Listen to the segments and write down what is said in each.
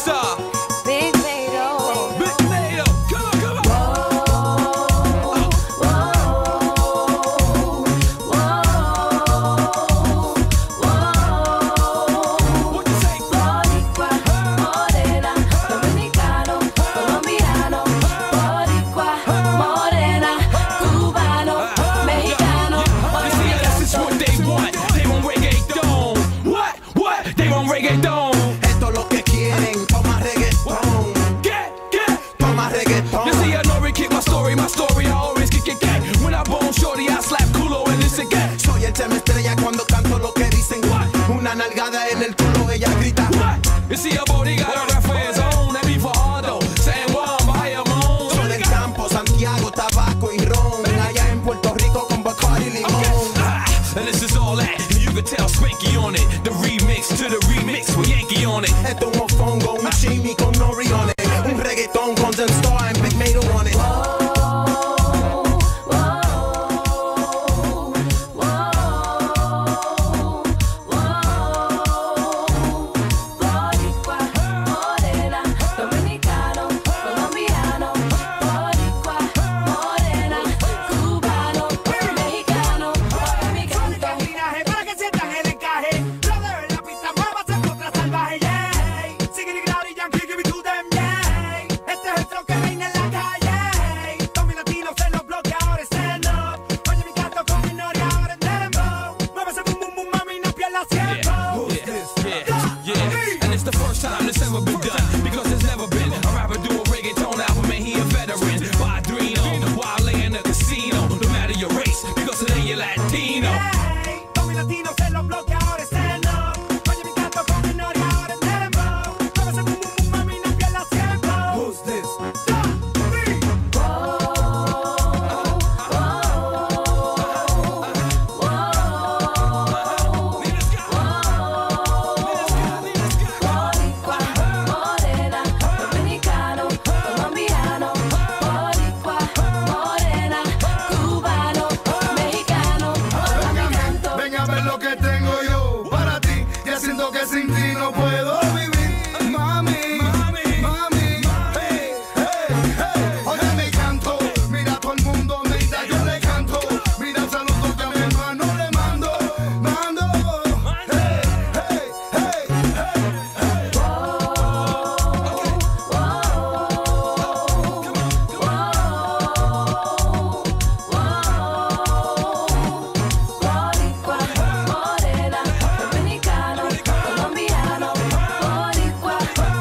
star. Big Mato. Big Mato. Come on, come on. What you say? Boricua, morena, dominicano, colombiano. Boricua, morena, cubano, mexicano. You see, this is what they want. They want reggaeton. What? They want reggaeton. Esto es lo que quieren, toma reggaetón. Get. Toma reggaetón. You see, I know we kick my story. I always kick it. When I bone shorty, I slap culo and it's again. Soy el tema estrella cuando canto lo que dicen. Una nalgada en el culo, ella grita. You see, a body got a rap for his own. That be for Hardo. San Juan, Bayamón. Soy del campo, Santiago, tabaco y ron. Allá en Puerto Rico con Bacardi y limón. And this is all that. And you can tell Spanky on it. The remix to the remix with Yankee on it. Esto es un mofongo, un chimi con nori on it. Un reggaetón con Zen Star and Big Mato on it. Boricua, morena, dominicano, colombiano. Boricua, morena, cubano, mexicano. Oye mi canto. Para que sientan el encaje. Brother, en la pista muévase contra salvaje, yeah. Sigue growly, Yankee, give it to them, yeah. Este es el flow que reina en la calle. Tommy Latino se lo bloquea, ahora stand up. Oye mi canto con mi noria, ahora en dembow. Muévese boom boom boom, mami, no pierdas tiempo. Yeah. And it's the first time this ever been done. Because there's never been a rapper do a reggaeton album and he a veteran. Padrino, while laying a casino. No matter your race, because today you're Latino. Hey, Tommy Latino se lo bloquea, ahora stand up. Oye mi canto con mi noria, ahora en dembow. Muévese boom boom boom, mami, no pierdas tiempo. Who's this? Boricua, morena, dominicano, colombiano. Boricua, morena, cubano, mexicano. Oye mi canto. Ven a ver lo que tengo yo para ti. Ya siento que sin ti no puedo vivir. Mami, hey, oye mi canto. Mira todo el mundo, mira yo le canto. Mira el saludo que a mi hermano le mando. Boricua, morena, dominicano, colombiano. Boricua,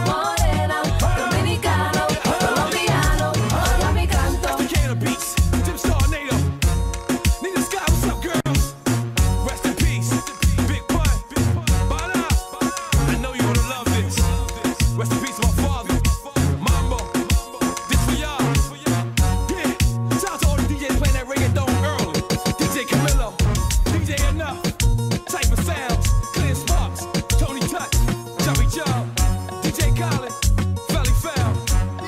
morena, dominicano, colombiano. Oye mi canto. Decatur Beats, Tip Tornado. Nina Sky, what's up, girls? Rest in peace. Big Pun. Bada. I know you would love this. Rest in peace, my father. Mambo. This for y'all. Yeah. Shout out to all the DJs playing that reggaeton early. DJ Camilo. DJ Enough. Type of Sounds. Clear Sparks. Tony Touch. Chubby Joe. DJ Khaled. Felly Fell.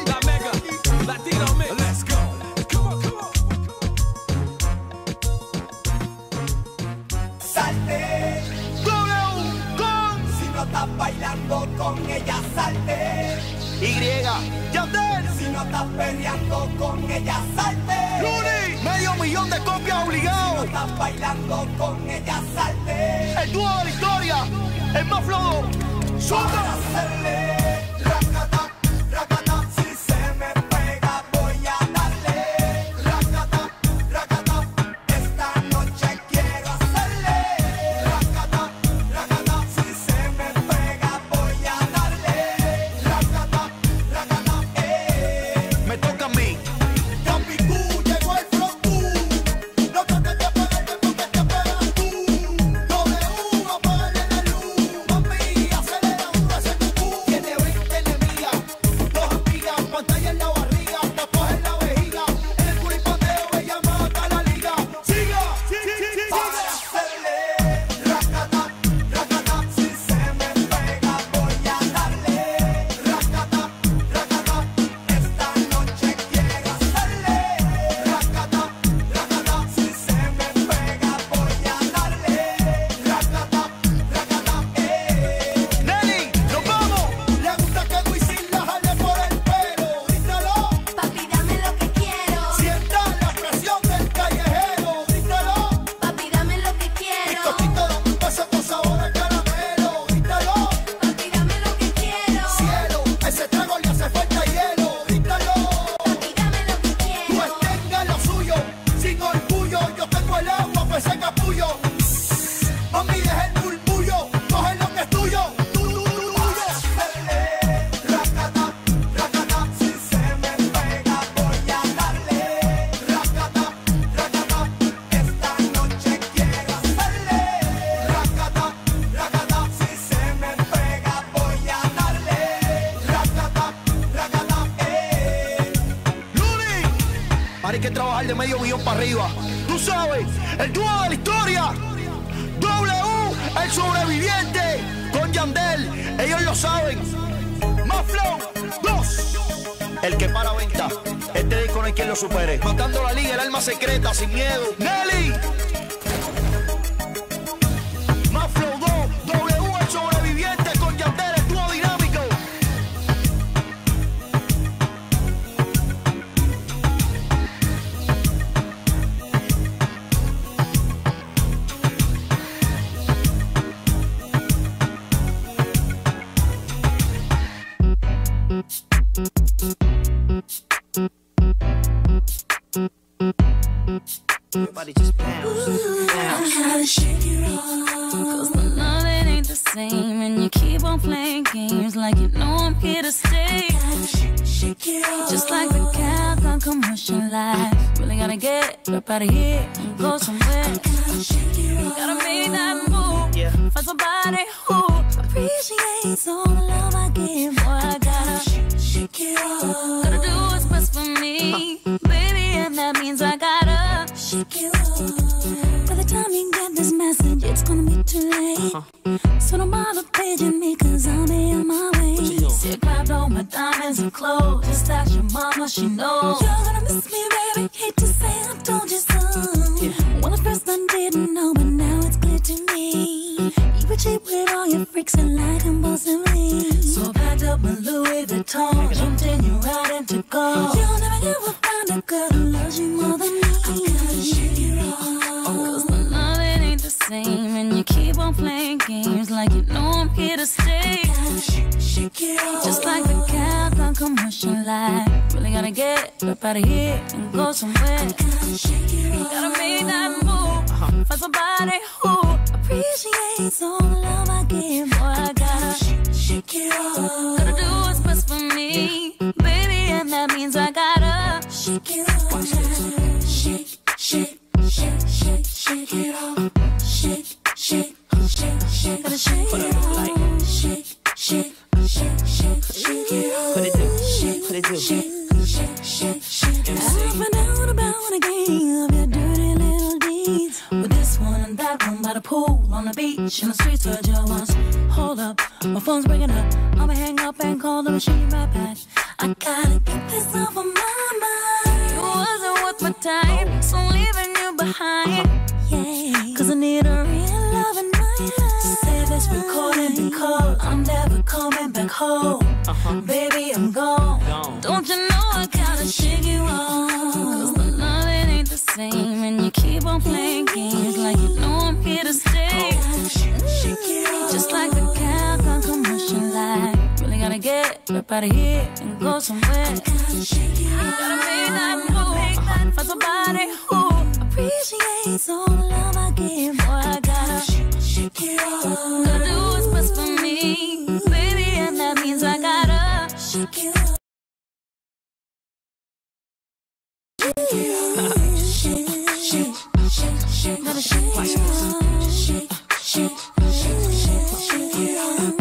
La Mega. Latino Mix. Let's go. Come on. Salte, si no estás bailando con ella, salte. Si no estás peleando con ella, salte. Medio millón de copias Si no obligado. estás bailando con ella, salte. El dúo de la historia, el más flojo. Para hacerle racata, racata. Si se me pega voy a darle racata, racata. Esta noche quiero hacerle racata, racata. Si se me pega voy a darle racata, racata. Me toca a mí. Papi, tú llegó el flow, no te pegues porque te pegas tú. Lo de uno apaga la luz, mami, acelera un ese tú. Tiene orgullo. Mami, deja el murmullo, coge lo que es tuyo. Racata, racata, si se me pega voy a darle. Racata, racata, esta noche quiero hacerle. Racata, racata, si se me pega voy a darle. Racata, racata, Luli, ahora hay que trabajar de medio millón para arriba. Tú sabes, el dúo de la historia. W, el sobreviviente, con Yandel, ellos lo saben. Más Flow 2, el que para venta. Este disco no hay quien lo supere. Matando la liga, el alma secreta, sin miedo. Nelly. Más Flow 2, W, el sobreviviente, con Yandel, el dúo dinámico. Everybody just bounce. Gotta shake it off, 'cause the love it ain't the same, and you keep on playing games like you know I'm here to stay. Shake it off, just like the cat on commercial life. Really gotta get up out of here and go somewhere. Gotta make that move, Yeah. find somebody who appreciates all the love I give. Boy, I gotta shake it off. Gotta do what's best for me, baby, and that means I gotta shake it off. By the time you get this message, it's gonna be too late. So don't bother paging me, 'cause I'll be on my way. See, I grabbed all my diamonds and clothes. Just ask your mama, she knows. You're gonna miss me, baby. Hate to say I told you so. When at first I didn't know, but now it's clear to me. You were cheap with all your freaks and like compulsively. So I packed up my Louis Vuitton, jumped in your ride and to go. You'll never ever find a girl who loves you more than me. I gotta shake it off, 'cause the love it ain't the same, and you keep on playing games like you know I'm here to stay. Shake it off, just like the cat on commercial life. Really gotta get up out of here and go somewhere. Gotta make that move, find somebody who appreciates all the love I give. Boy, I gotta shake it off. Gotta do what's best for me, baby, and that means I gotta shake it off. Shake, shake, shake, shake, shake it off. Shake, shake, shake, shake, gotta shake it off. Shake, shake, shake, shake, shake it off. What it do? Shake, What it do? shake, shake, shake, shake it off. MC. I found out about a gang of your dirty little deeds. With this one and that one by the pool, on the beach, in the streets where Joe was. Hold up, my phone's breaking up. I'ma hang up and call the machine right back. I gotta get this off of my mind. You wasn't worth my time, so I'm leaving you behind. Yeah, 'cause I need a real love in my life. Say this recording because I'm never coming back home. Baby, I'm gone. Don't you know I gotta shake you off? 'Cause the love it ain't the same, and you keep on playing games like you know I'm here to stay. Just like the cat on commercial life. Really gotta get up out of here and go somewhere. Gotta make that move, find somebody who appreciates all the love I give. Boy, I gotta shake it off. Gotta do what's best for me, baby, and that means I gotta shake it off. Shake, shake, shake, shake, gotta shake it off. Shake, shake, shake, shake, shake it off.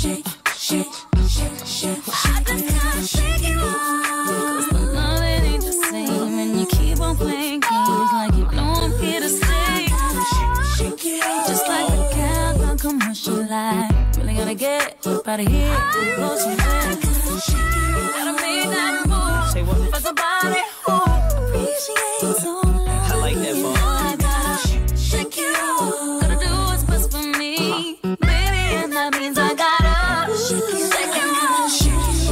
Shake, shake, shake, shake, I just gotta shake it off. 'Cause the love it ain't the same, and you keep on playing games like you know I'm here to stay. Just like the cat on commercial life. Really gotta get up out of here and go somewhere. Gotta make that move. Say what? Find somebody who appreciates all the love I like that bar. I gotta shake it off. Gotta do what's best for me, baby, and that means I gotta shake it off. Shake it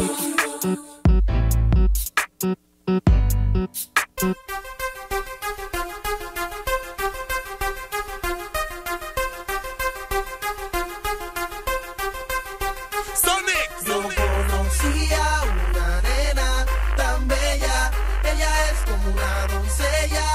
Sonic. Yo conocía una nena tan bella, ella es como una doncella.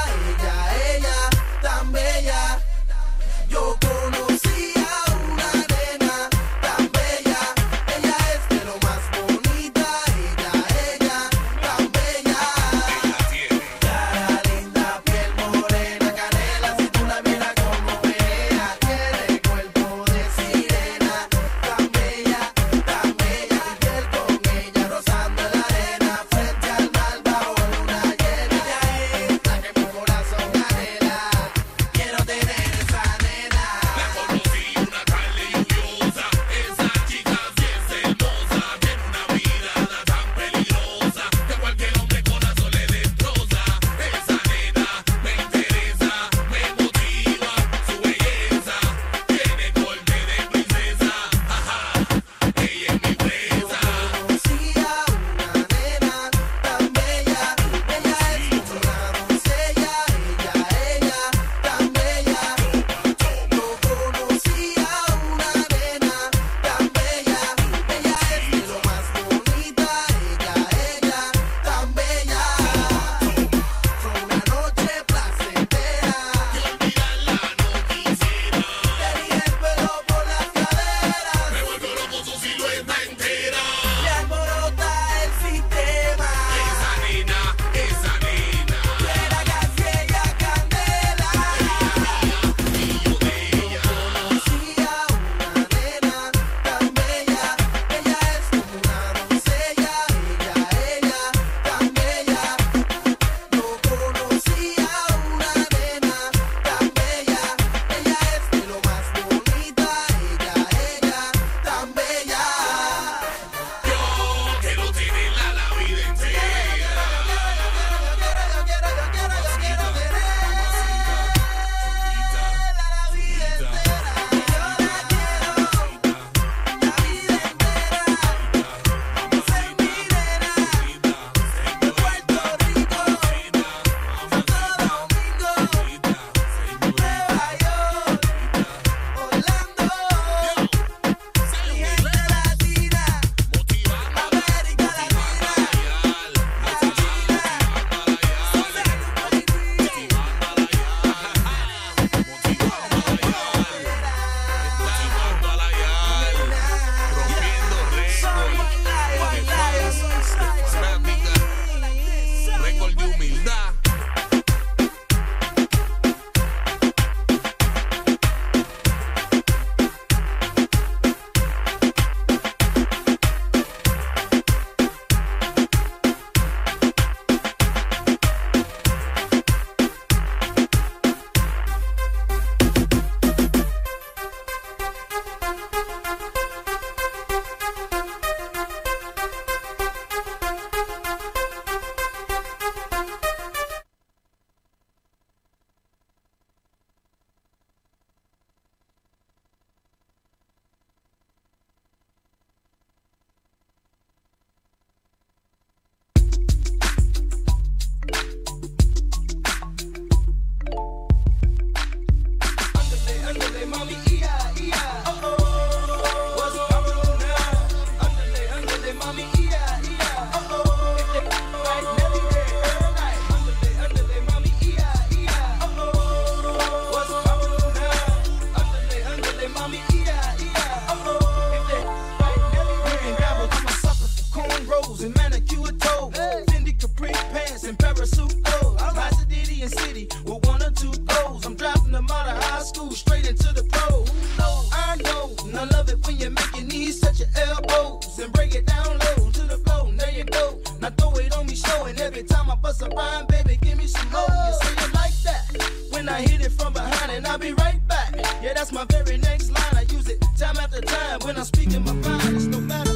hit it from behind and I'll be right back. Yeah, that's my very next line. I use it time after time when I'm speaking my mind. It's no matter.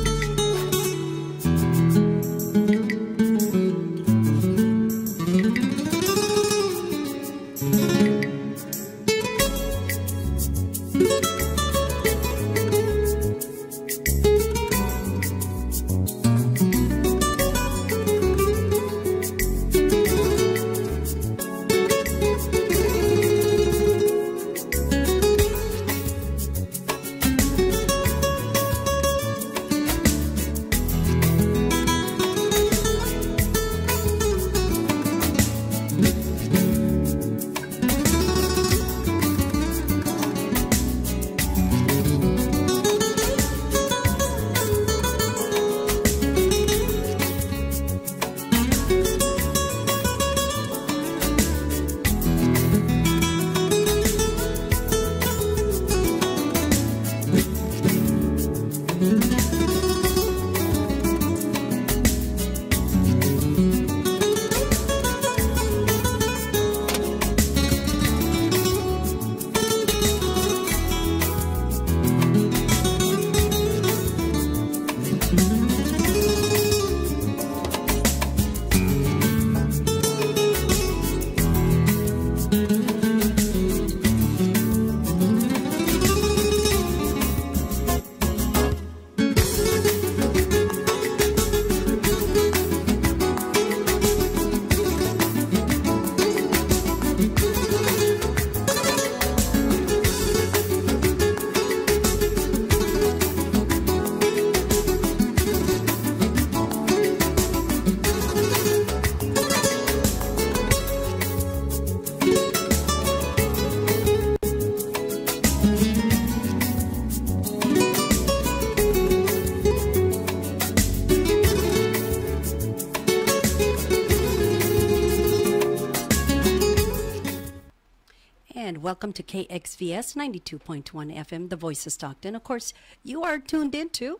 Welcome to KXVS 92.1 FM, the voice of Stockton. Of course, you are tuned into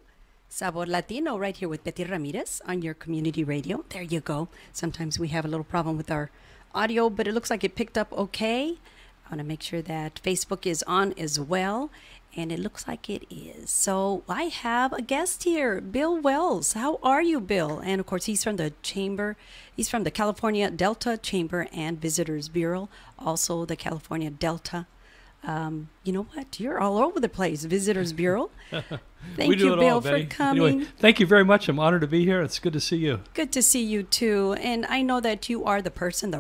Sabor Latino right here with Betty Ramirez on your community radio. There you go. Sometimes we have a little problem with our audio, but it looks like it picked up okay. I want to make sure that Facebook is on as well, and it looks like it is. So I have a guest here, Bill Wells. How are you, Bill? And of course, he's from the Chamber. He's from the California Delta Chamber and Visitors Bureau, also the California Delta. You know what? You're all over the place, Visitors Bureau. Thank you, Bill, for coming. Anyway, thank you very much. I'm honored to be here. It's good to see you. Good to see you, too. And I know that you are the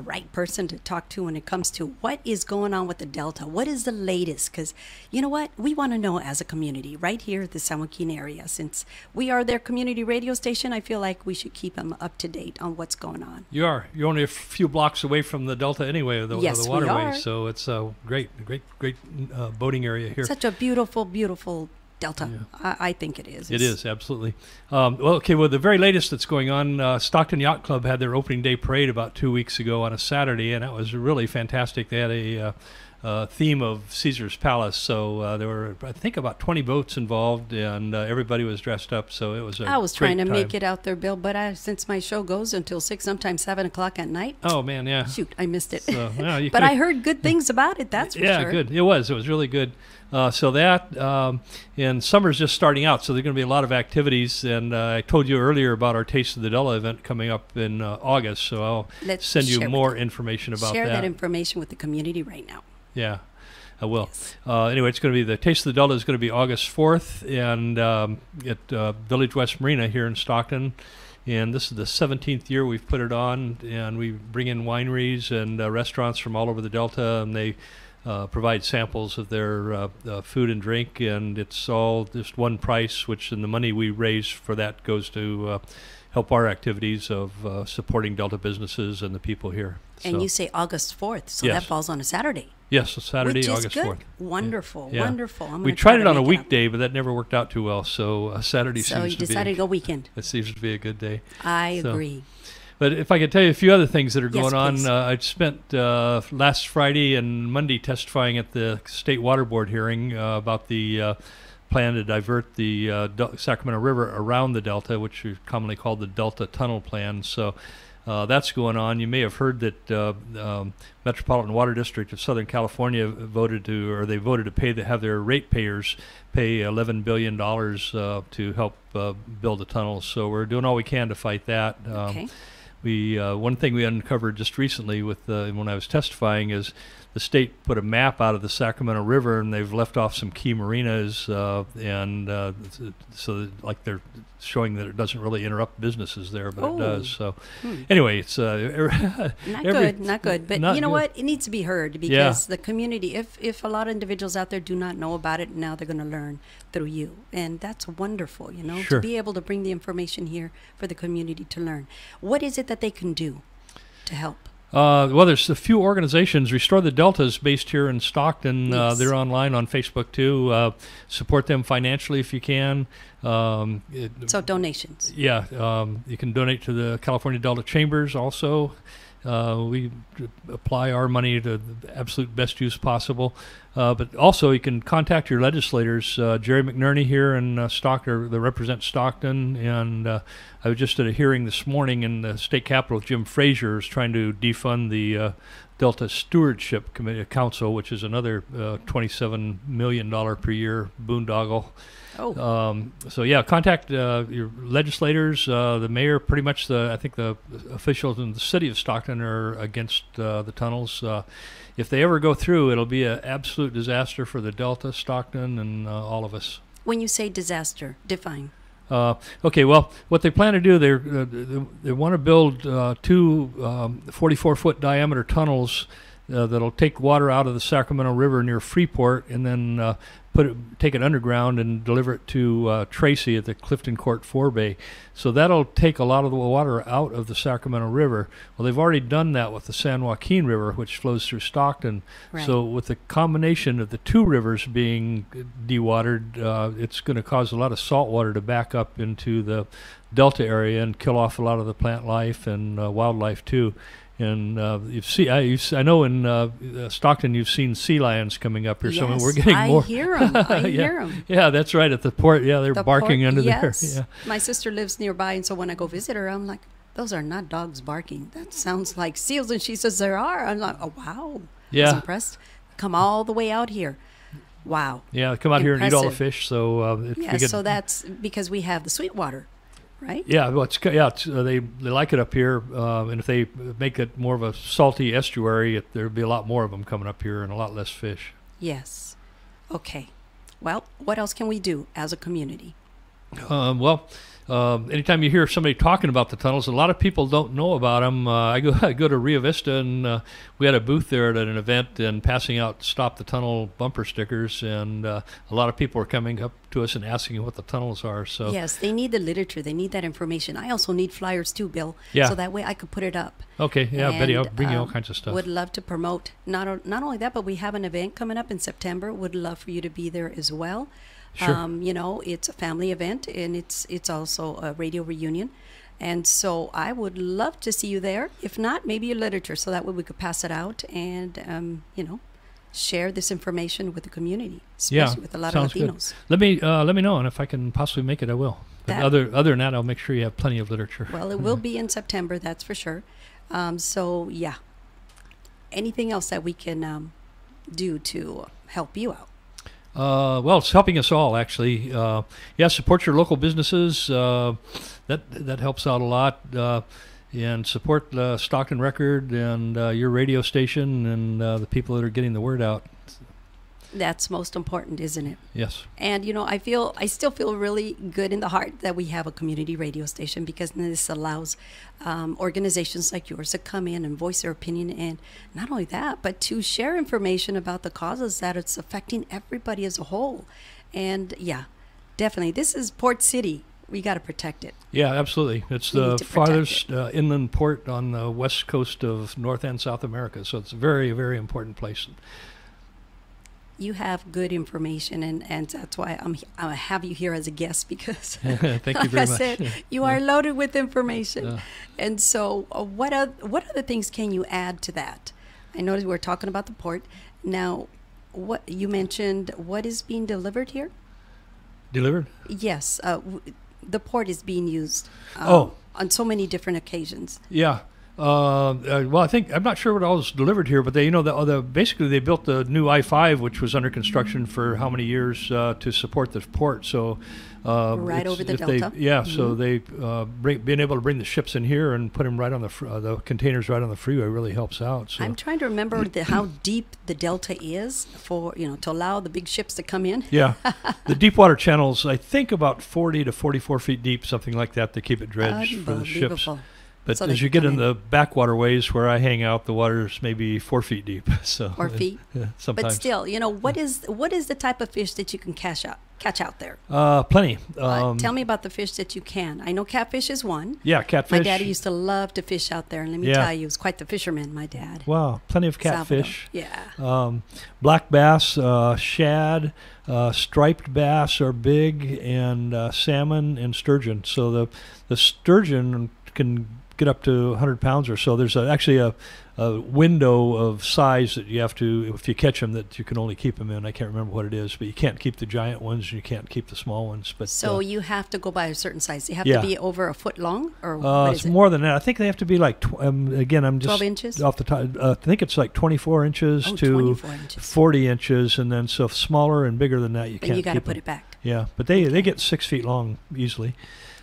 right person to talk to when it comes to what is going on with the Delta. What is the latest? Because, you know what? We want to know as a community right here at the San Joaquin area. Since we are their community radio station, I feel like we should keep them up to date on what's going on. You are. You're only a few blocks away from the Delta anyway, of the waterway. We are. So it's a great boating area here. Such a beautiful, beautiful Delta. Yeah. I think it is. It is, absolutely. Well, the very latest that's going on, Stockton Yacht Club had their opening day parade about 2 weeks ago on a Saturday, and that was really fantastic. They had a theme of Caesar's Palace, so there were, I think, about 20 boats involved, and everybody was dressed up, so it was I was trying to make it out there, Bill, but since my show goes until 6, sometimes 7 o'clock at night. Oh, man, yeah. Shoot, I missed it. So, but I heard good things about it, that's for sure. Yeah, good. It was really good. And summer's just starting out, so there's going to be a lot of activities. And I told you earlier about our Taste of the Della event coming up in August, so I'll send you more information about that. Share that information with the community right now. Yeah, I will. Yes. Anyway, it's going to be the Taste of the Della is going to be August 4th and at Village West Marina here in Stockton. And this is the 17th year we've put it on, and we bring in wineries and restaurants from all over the Delta, and they provide samples of their food and drink, and it's all just one price, which and the money we raise for that goes to help our activities of supporting Delta businesses and the people here. And you say August 4th, so that falls on a Saturday. Yes, Saturday, which is August good. 4th. Wonderful, yeah. Wonderful. We tried it on a weekday, but that never worked out too well, so Saturday seems to be... So you decided to go weekend. It seems to be a good day. I agree. But if I could tell you a few other things that are going on, I spent last Friday and Monday testifying at the State Water Board hearing about the plan to divert the Sacramento River around the Delta, which is commonly called the Delta Tunnel Plan. So That's going on. You may have heard that Metropolitan Water District of Southern California voted to have their ratepayers pay $11 billion to help build the tunnels. So we're doing all we can to fight that. Okay. One thing we uncovered just recently when I was testifying is the state put a map out of the Sacramento River, and they've left off some key marinas, so like they're showing that it doesn't really interrupt businesses there, but it does. So anyway, it's not good. But you know what? It needs to be heard because the community, if a lot of individuals out there do not know about it, now they're going to learn through you. And that's wonderful, to be able to bring the information here for the community to learn. What is it that they can do to help? Well, there's a few organizations. Restore the Delta is based here in Stockton. Yes. They're online on Facebook too. Support them financially if you can. So donations. Yeah, you can donate to the California Delta Chambers also. We apply our money to the absolute best use possible. But also you can contact your legislators. Jerry McNerney here in Stockton, that represent Stockton, and I was just at a hearing this morning in the state capitol. Jim Frazier is trying to defund the Delta Stewardship Committee Council, which is another $27 million per year boondoggle. So yeah, contact your legislators, the mayor. Pretty much I think the officials in the city of Stockton are against the tunnels. If they ever go through, it'll be an absolute disaster for the Delta, Stockton, and all of us. When you say disaster, define. Okay, well, what they plan to do, they want to build two 44-foot diameter tunnels that'll take water out of the Sacramento River near Freeport, and then take it underground and deliver it to Tracy at the Clifton Court forebay. So that'll take a lot of the water out of the Sacramento River. Well, they've already done that with the San Joaquin River, which flows through Stockton. Right. So with the combination of the two rivers being dewatered, it's going to cause a lot of salt water to back up into the Delta area and kill off a lot of the plant life and wildlife too. And I know in Stockton you've seen sea lions coming up here. Yes, So we're getting more. I hear them. I hear them. Yeah, that's right at the port. Yeah, they're barking under there. Yeah. My sister lives nearby, and so when I go visit her, I'm like, those are not dogs barking. That sounds like seals. And she says there are. I'm like, oh wow. Yeah. I was impressed. Come all the way out here. Wow. Yeah, come out here and eat all the fish. So so that's because we have the Sweetwater. Right? Yeah, well, they like it up here, and if they make it more of a salty estuary, there'll be a lot more of them coming up here and a lot less fish. Yes. Okay. Well, what else can we do as a community? Anytime you hear somebody talking about the tunnels, a lot of people don't know about them. I go to Rio Vista, and we had a booth there at an event and passing out Stop the Tunnel bumper stickers, and a lot of people are coming up to us and asking what the tunnels are. So yes, they need the literature. They need that information. I also need flyers too, Bill, so that way I could put it up. Okay, yeah, and, Betty, I'll bring you all kinds of stuff. Would love to promote not only that, but we have an event coming up in September. Would love for you to be there as well. Sure. It's a family event, and it's also a radio reunion. And so I would love to see you there. If not, maybe your literature, so that way we could pass it out and, share this information with the community, especially with a lot of Latinos. Good. Let me know, and if I can possibly make it, I will. But other than that, I'll make sure you have plenty of literature. Well, it will be in September, that's for sure. So, yeah. Anything else that we can do to help you out? Well, it's helping us all, actually. Support your local businesses. That helps out a lot. And support Stockton Record and your radio station and the people that are getting the word out. That's most important, isn't it? Yes. And, I still feel really good in the heart that we have a community radio station, because this allows organizations like yours to come in and voice their opinion, and not only that, but to share information about the causes that it's affecting everybody as a whole. And yeah, definitely. This is Port City. We got to protect it. Yeah, absolutely. It's the farthest inland port on the west coast of North and South America. So it's a very, very important place. You have good information, and that's why I have you here as a guest, because thank you like very I much. said, you are loaded with information. And so what other things can you add to that? I know we're talking about the port. Now, what you mentioned, what is being delivered here? Delivered? Yes. The port is being used on so many different occasions. Yeah. Well, I think I'm not sure what all was delivered here, but they, basically they built the new I-5, which was under construction for how many years to support the port. So Right over the if delta. So they being able to bring the ships in here and put them right on the containers right on the freeway really helps out. So. I'm trying to remember how deep the delta is for to allow the big ships to come in. Yeah, the deep water channels, I think about 40 to 44 feet deep, something like that, to keep it dredged for the ships. Unbelievable. But So as they you can get come in the backwater ways where I hang out, the water's maybe 4 feet deep. So 4 feet. Yeah, But sometimes. still, what is the type of fish that you can catch out there? Plenty. Tell me about the fish that you can. I know catfish is one. Yeah, catfish. My daddy used to love to fish out there, and let me Yeah. tell you, he was quite the fisherman, my dad. Wow, plenty of Salvador. catfish. Yeah. Black bass, shad, striped bass are big, and salmon and sturgeon. So the sturgeon can get up to 100 pounds or so. There's actually a window of size that you have to, if you catch them, that you can only keep them in. I can't remember what it is, but you can't keep the giant ones and you can't keep the small ones. But So you have to go by a certain size. They have yeah. to be over a foot long, or what it's is it? more than that. I think they have to be like, again, I'm just 12 inches? off the top. I think it's like 24 inches Oh, to 24 inches. 40 inches, and then so smaller and bigger than that, you Then can't you got to keep put them. it back. Yeah, but they get 6 feet long easily.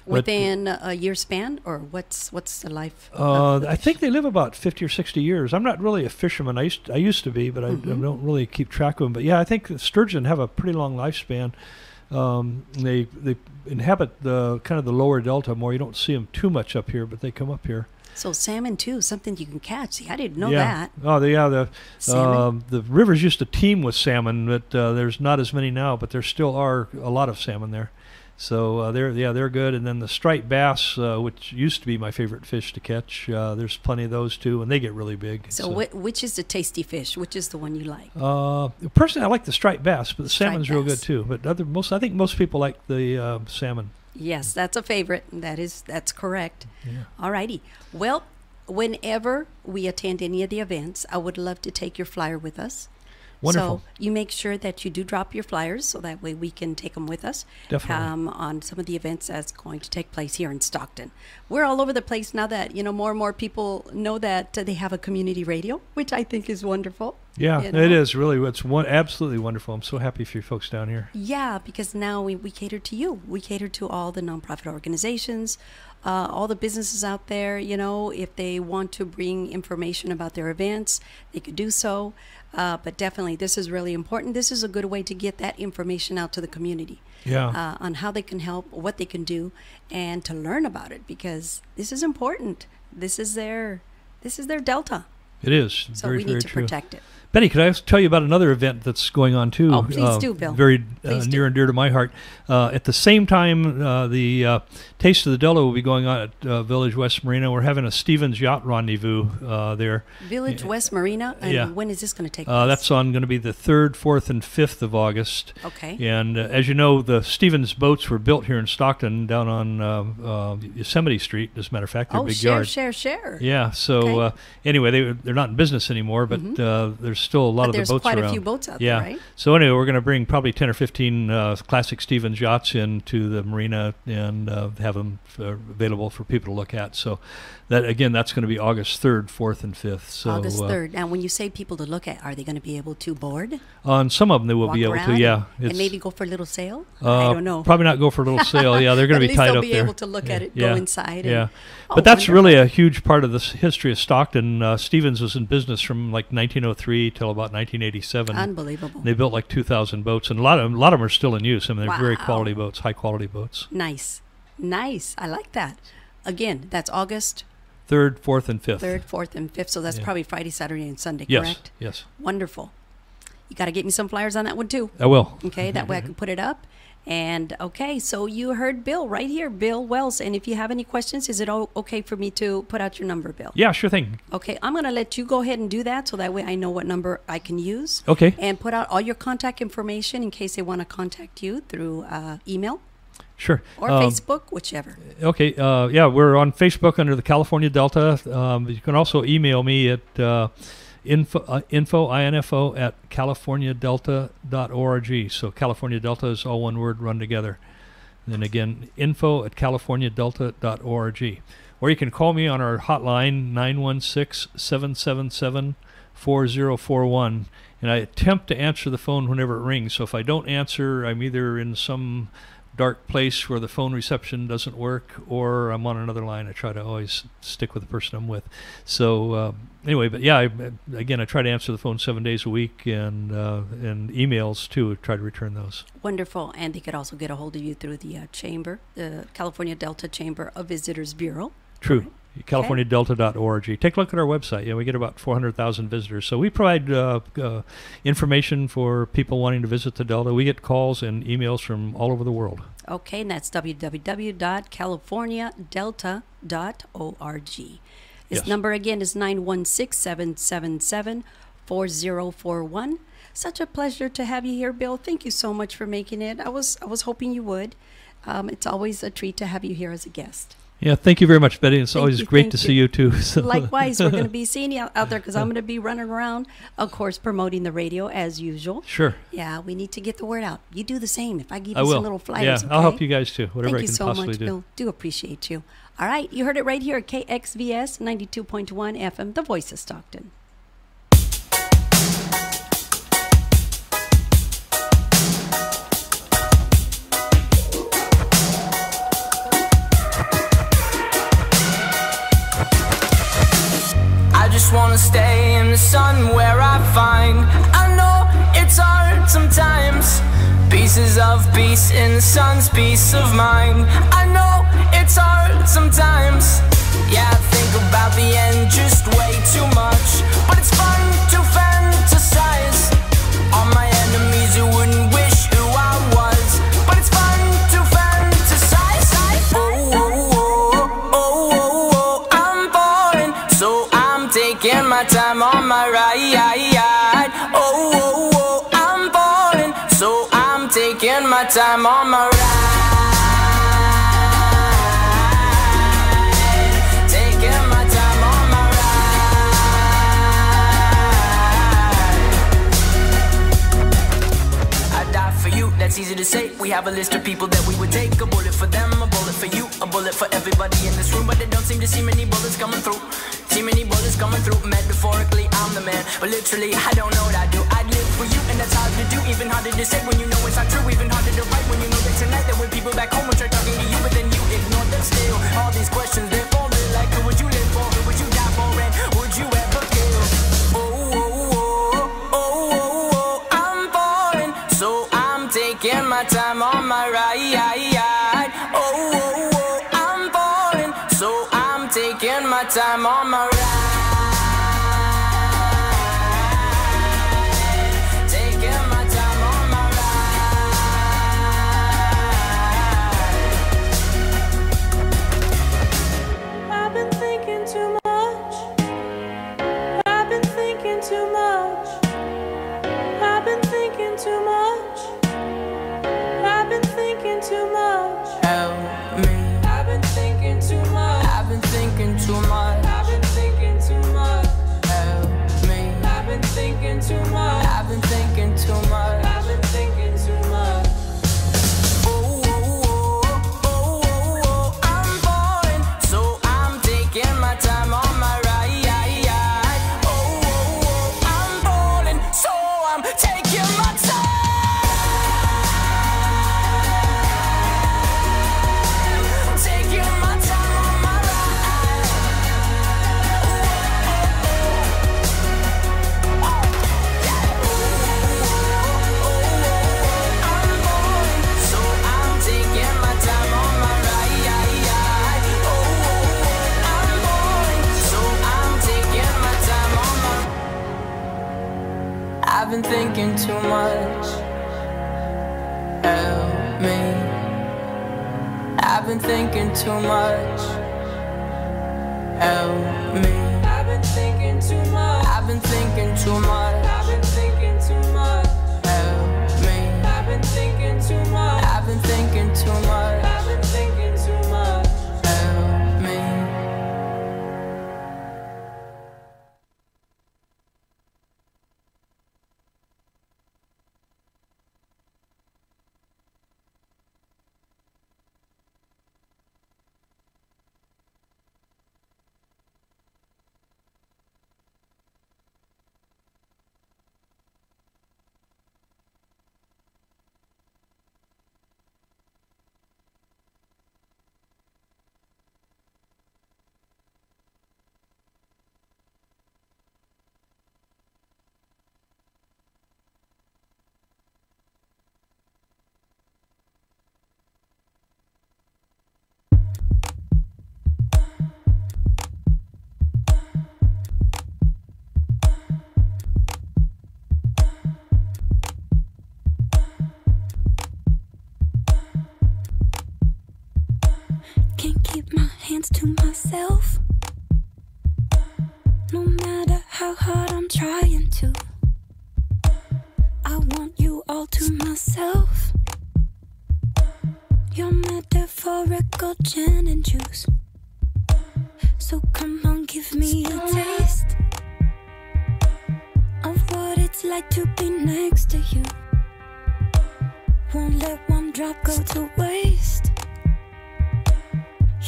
But, Within a year span, or what's the life? of the I fish? think they live about 50 or 60 years. I'm not really a fisherman. I used to be, but I don't really keep track of them. But yeah, I think the sturgeon have a pretty long lifespan. They inhabit the kind of the lower delta more. You don't see them too much up here, but they come up here. So salmon too, something you can catch. See, I didn't know Yeah. that. Oh, the Salmon? the rivers used to teem with salmon, but there's not as many now. But there still are a lot of salmon there. So they're good. And then the striped bass, which used to be my favorite fish to catch, there's plenty of those too, and they get really big. So which is the tasty fish? Which is the one you like? Personally, I like the striped bass, but the Striped salmon's real good bass. too. But I think most people like the salmon. Yes, that's a favorite. That's correct. Yeah. All righty. Well, whenever we attend any of the events, I would love to take your flyer with us. Wonderful. So you make sure that you do drop your flyers so that way we can take them with us. Definitely. On some of the events that's going to take place here in Stockton. We're all over the place now that, more and more people know that they have a community radio, which I think is wonderful. Yeah, you know? it is really. It's absolutely wonderful. I'm so happy for you folks down here. Yeah, because now we cater to you. We cater to all the nonprofit organizations, all the businesses out there. If they want to bring information about their events, they could do so. But definitely, this is really important. This is a good way to get that information out to the community. Yeah. On how they can help, what they can do, and to learn about it, because this is important. This is their delta. It is. So very, we very need to true. protect it. Betty, could I tell you about another event that's going on too? Oh, please do, Bill. Very Please near do. and dear to my heart. At the same time, the Taste of the Delta will be going on at Village West Marina. We're having a Stevens Yacht Rendezvous there. Village West Marina, and Yeah. when is this going to take place? That's going to be the 3rd, 4th, and 5th of August. Okay. And as you know, the Stevens boats were built here in Stockton down on Yosemite Street, as a matter of fact. They're Oh, big share, yard. share. Yeah, so Okay. anyway, they're not in business anymore, but there's still a lot But of the there's boats quite around. a few boats out Yeah. there, right? So anyway, we're going to bring probably 10 or 15 classic Stevens yachts into the marina and have them available for people to look at. So that's going to be August 3rd, 4th, and 5th. So August 3rd. Now, when you say people to look at, are they going to be able to board? on some of them they will Walk be able to. around Yeah, and maybe go for a little sail? I don't know. Probably not go for a little sail. Yeah, they're going to At be least tied they'll up be there. able to look at it, Yeah. go inside. Yeah. And, oh, But that's wonderful. really a huge part of the history of Stockton. Stevens was in business from like 1903 till about 1987. Unbelievable. They built like 2,000 boats, and a lot of them are still in use. I mean, they're very Wow. quality boats, high quality boats. Nice. I like that. Again, that's August 3rd, 4th, and 5th. 3rd, 4th, and 5th. So that's Yeah. probably Friday, Saturday, and Sunday, Yes, correct? yes. Wonderful. You got to get me some flyers on that one, too. I will. Okay, that way I can put it up. And okay, so you heard Bill right here, Bill Wells. And if you have any questions, is it okay for me to put out your number, Bill? Yeah, sure thing. Okay, I'm going to let you go ahead and do that so that way I know what number I can use. Okay. And put out all your contact information in case they want to contact you through email Sure. or Facebook, whichever. Okay. Yeah, we're on Facebook under the California Delta. You can also email me at info at californiadelta.org. So California Delta is all one word run together. Then again, info at californiadelta.org. or you can call me on our hotline, 916-777-4041. And I attempt to answer the phone whenever it rings. So if I don't answer, I'm either in some dark place where the phone reception doesn't work, or I'm on another line. I try to always stick with the person I'm with. So anyway, but yeah, again, I try to answer the phone 7 days a week, and emails too. Try to return those. Wonderful. And they could also get a hold of you through the chamber, the California Delta Chamber of Visitors Bureau. True. CaliforniaDelta.org. Take a look at our website. We get about 400,000 visitors. So we provide information for people wanting to visit the Delta. We get calls and emails from all over the world. Okay, and that's www.californiadelta.org. His number again is 916-777-4041. Such a pleasure to have you here, Bill. Thank you so much for making it. I was hoping you would. It's always a treat to have you here as a guest. Yeah, thank you very much, Betty. It's always great to see you, too. So. Likewise, we're going to be seeing you out there because I'm going to be running around, of course, promoting the radio as usual. Sure. Yeah, we need to get the word out. You do the same. If I give you some little flyers, I'll help you guys, too, whatever I can possibly do. Thank you so much, Bill. Do appreciate you. All right, you heard it right here at KXVS 92.1 FM, the voice of Stockton. Wanna stay in the sun where I find I know it's hard sometimes. Pieces of peace in the sun's peace of mind. I know it's hard sometimes. Yeah, I think about the end just way too much, but it's fun to fantasize on my enemies who wouldn't wish who I was, but it's fun to fantasize. Oh, oh, oh, oh, oh, oh, I'm falling, so taking my time on my ride. Oh, oh, oh, I'm falling, so I'm taking my time on my ride. Taking my time on my ride. I die for you, that's easy to say. We have a list of people that we would take. A bullet for them, a bullet for you, a bullet for everybody in this room. But they don't seem to see many bullets coming through. See many bullets coming through. Metaphorically, I'm the man, but literally, I don't know what I do. I'd live for you, and that's hard to do. Even harder to say when you know it's not true. Even harder to write when you know that tonight there were people back home who try talking to you, but then you ignore them still. All these questions, they're falling like, who would you live for? Who would you die for? And would you ever kill? Oh, oh, oh, oh, oh, oh, I'm falling, so I'm taking my time on my ride. Oh, oh, oh, I'm falling, so I'm taking my time on my ride. Taking my time on my ride. I've been thinking too much. I've been thinking too much. I've been thinking too much. I've been thinking too much. Help me. I've been thinking too much. I've been thinking too much. I've been thinking too much. Help me. I've been thinking too much. I've been thinking too much. I've been thinking too much. Oh, oh, oh, oh, oh, oh, I'm falling, so I'm taking my time on my ride. Oh, oh, oh, I'm falling, so I'm taking my time. Taking my time on my ride. I'm falling, so I'm taking my time on my ride. Oh, I'm falling, so I'm taking my time on my. I've been thinking too much. Help me. I've been thinking too much. Help me. I've been thinking too much. I've been thinking too much. I've been thinking too much. Help me. I've been thinking too much. I've been thinking too much. I've been thinking too much. Help me. to myself. No matter how hard I'm trying to, I want you all to myself. Your metaphorical gin and juice. So come on, give me a taste of what it's like to be next to you. Won't let one drop go to waste.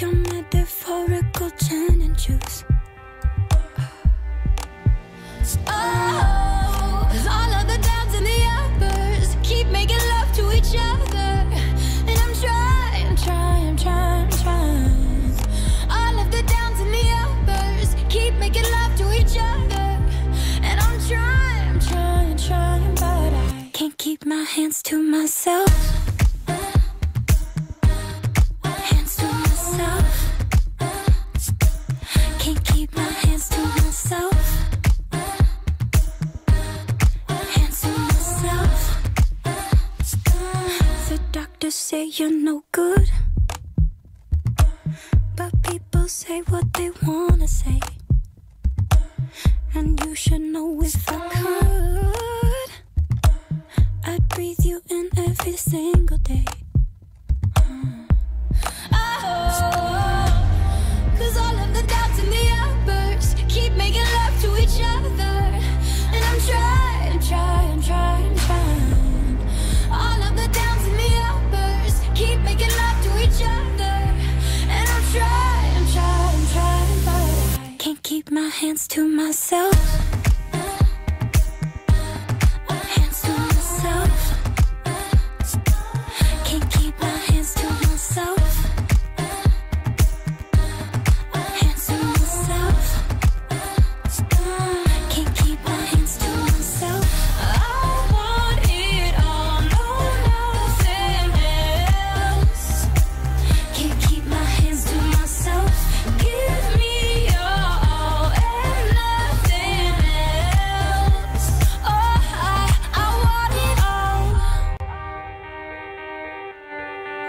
Your metaphorical gin and juice. Oh, 'cause all of the downs and the uppers keep making love to each other. And I'm trying. All of the downs and the uppers keep making love to each other. And I'm trying, but I can't keep my hands to myself. Hands to myself. Can't keep my hands to myself. Hands to myself. The doctors say you're no good, but people say what they wanna say. And you should know if I could, I'd breathe you in every single day. Oh, 'cause all of the doubts and the uppers keep making love to each other. And I'm trying. All of the downs and the uppers keep making love to each other. And I'm trying, but I can't keep my hands to myself. Hands to myself. Can't keep my hands to myself. Hands to myself. Can't keep my hands to myself. I want it all, no, nothing else. Can't keep my hands to myself. Give me your all and nothing else. Oh, I want it all.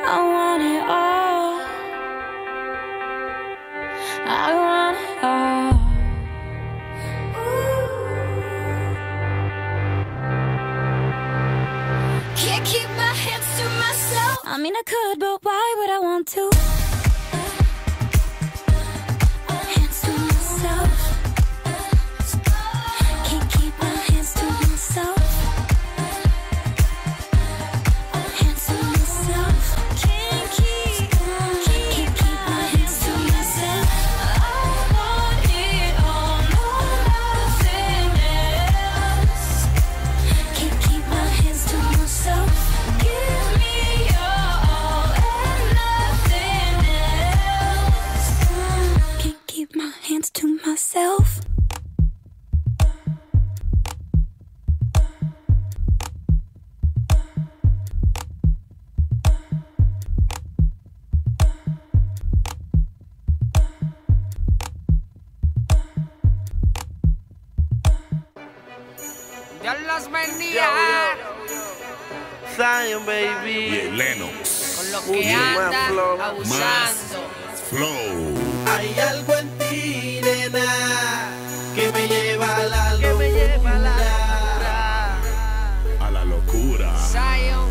I want it all. I want it all. Can't keep my hands to myself. I mean, I could, but why would I want to? Hands to myself. Can't keep my hands to myself. Hands to myself. Can't keep my hands to myself. I want it all, no, nothing else. Can't keep my hands to myself. Give me your all and nothing else. Can't keep my hands to myself. Dios los bendiga. Zion, baby. Y el Lennox. Con lo Mucho que más andan flow. abusando. Flow. Hay algo en ti, nena, que me lleva a la locura. A la locura. Zion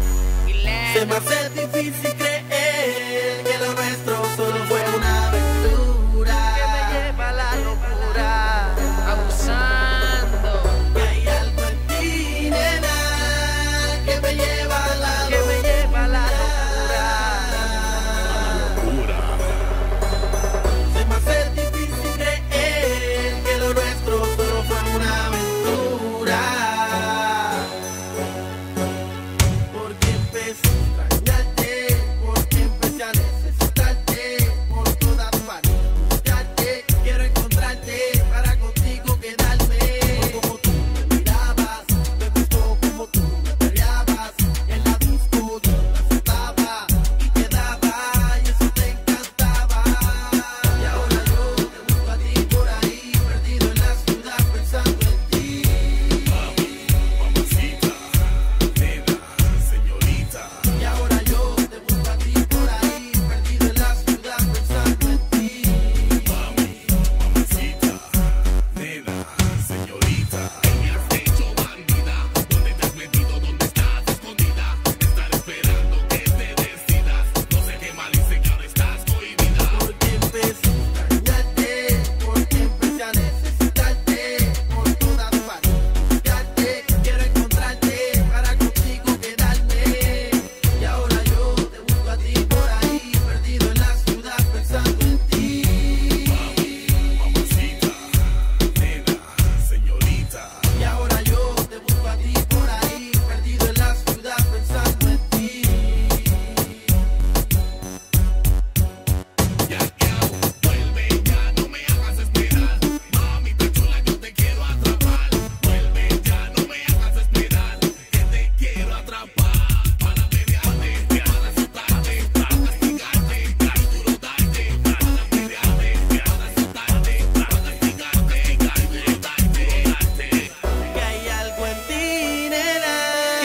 y Se me Lennox. hace difícil creer que lo nuestro solo fue una aventura. Lleva la locura. Abusando. Y hay algo en ti, nena, que me lleva a la Que me lleva la Locura. Se me hace difícil creer que lo nuestro solo fue una aventura. Porque empecé a extrañarte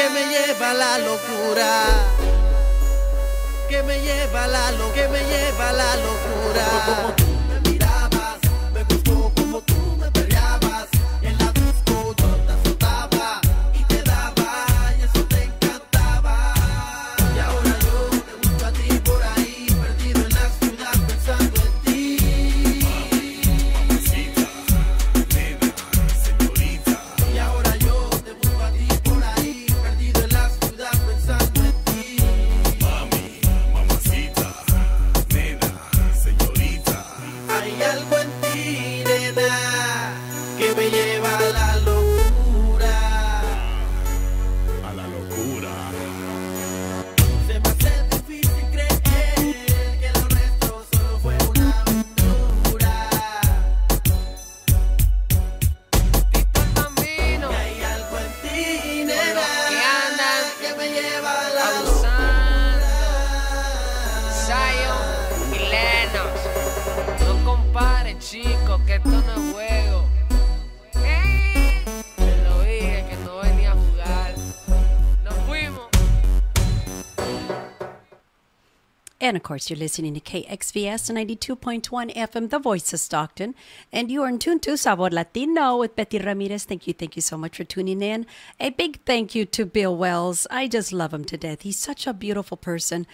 que me lleva a la locura. Que me lleva a la locura. Que me lleva a la locura. Como tú me mirabas, me gustó como tú me peleabas. En la disco yo te azotaba y te daba, y eso te encantaba. Y ahora yo te busco a ti por ahí, perdido en la ciudad pensando en ti. Mamacita, nena, señorita. Y ahora yo te busco a ti por ahí, perdido en la ciudad pensando en ti. Mami, mamacita, nena, señorita. Hay algo en ti, nena, que me lleva a la locura. A la locura. Se me hace difícil creer que lo nuestro solo fue una aventura. Tito el Bambino, Y hay algo en ti, nena, que andan que me lleva a la abusando. Zion y Lennox, no comparen, chicos, que esto no es juego. ¡Ey! Te lo dije que no venía a jugar. Nos fuimos. And of course, you're listening to KXVS 92.1 FM, the voice of Stockton. And you are in tune to Sabor Latino with Betty Ramirez. Thank you so much for tuning in. A big thank you to Bill Wells. I just love him to death. He's such a beautiful person.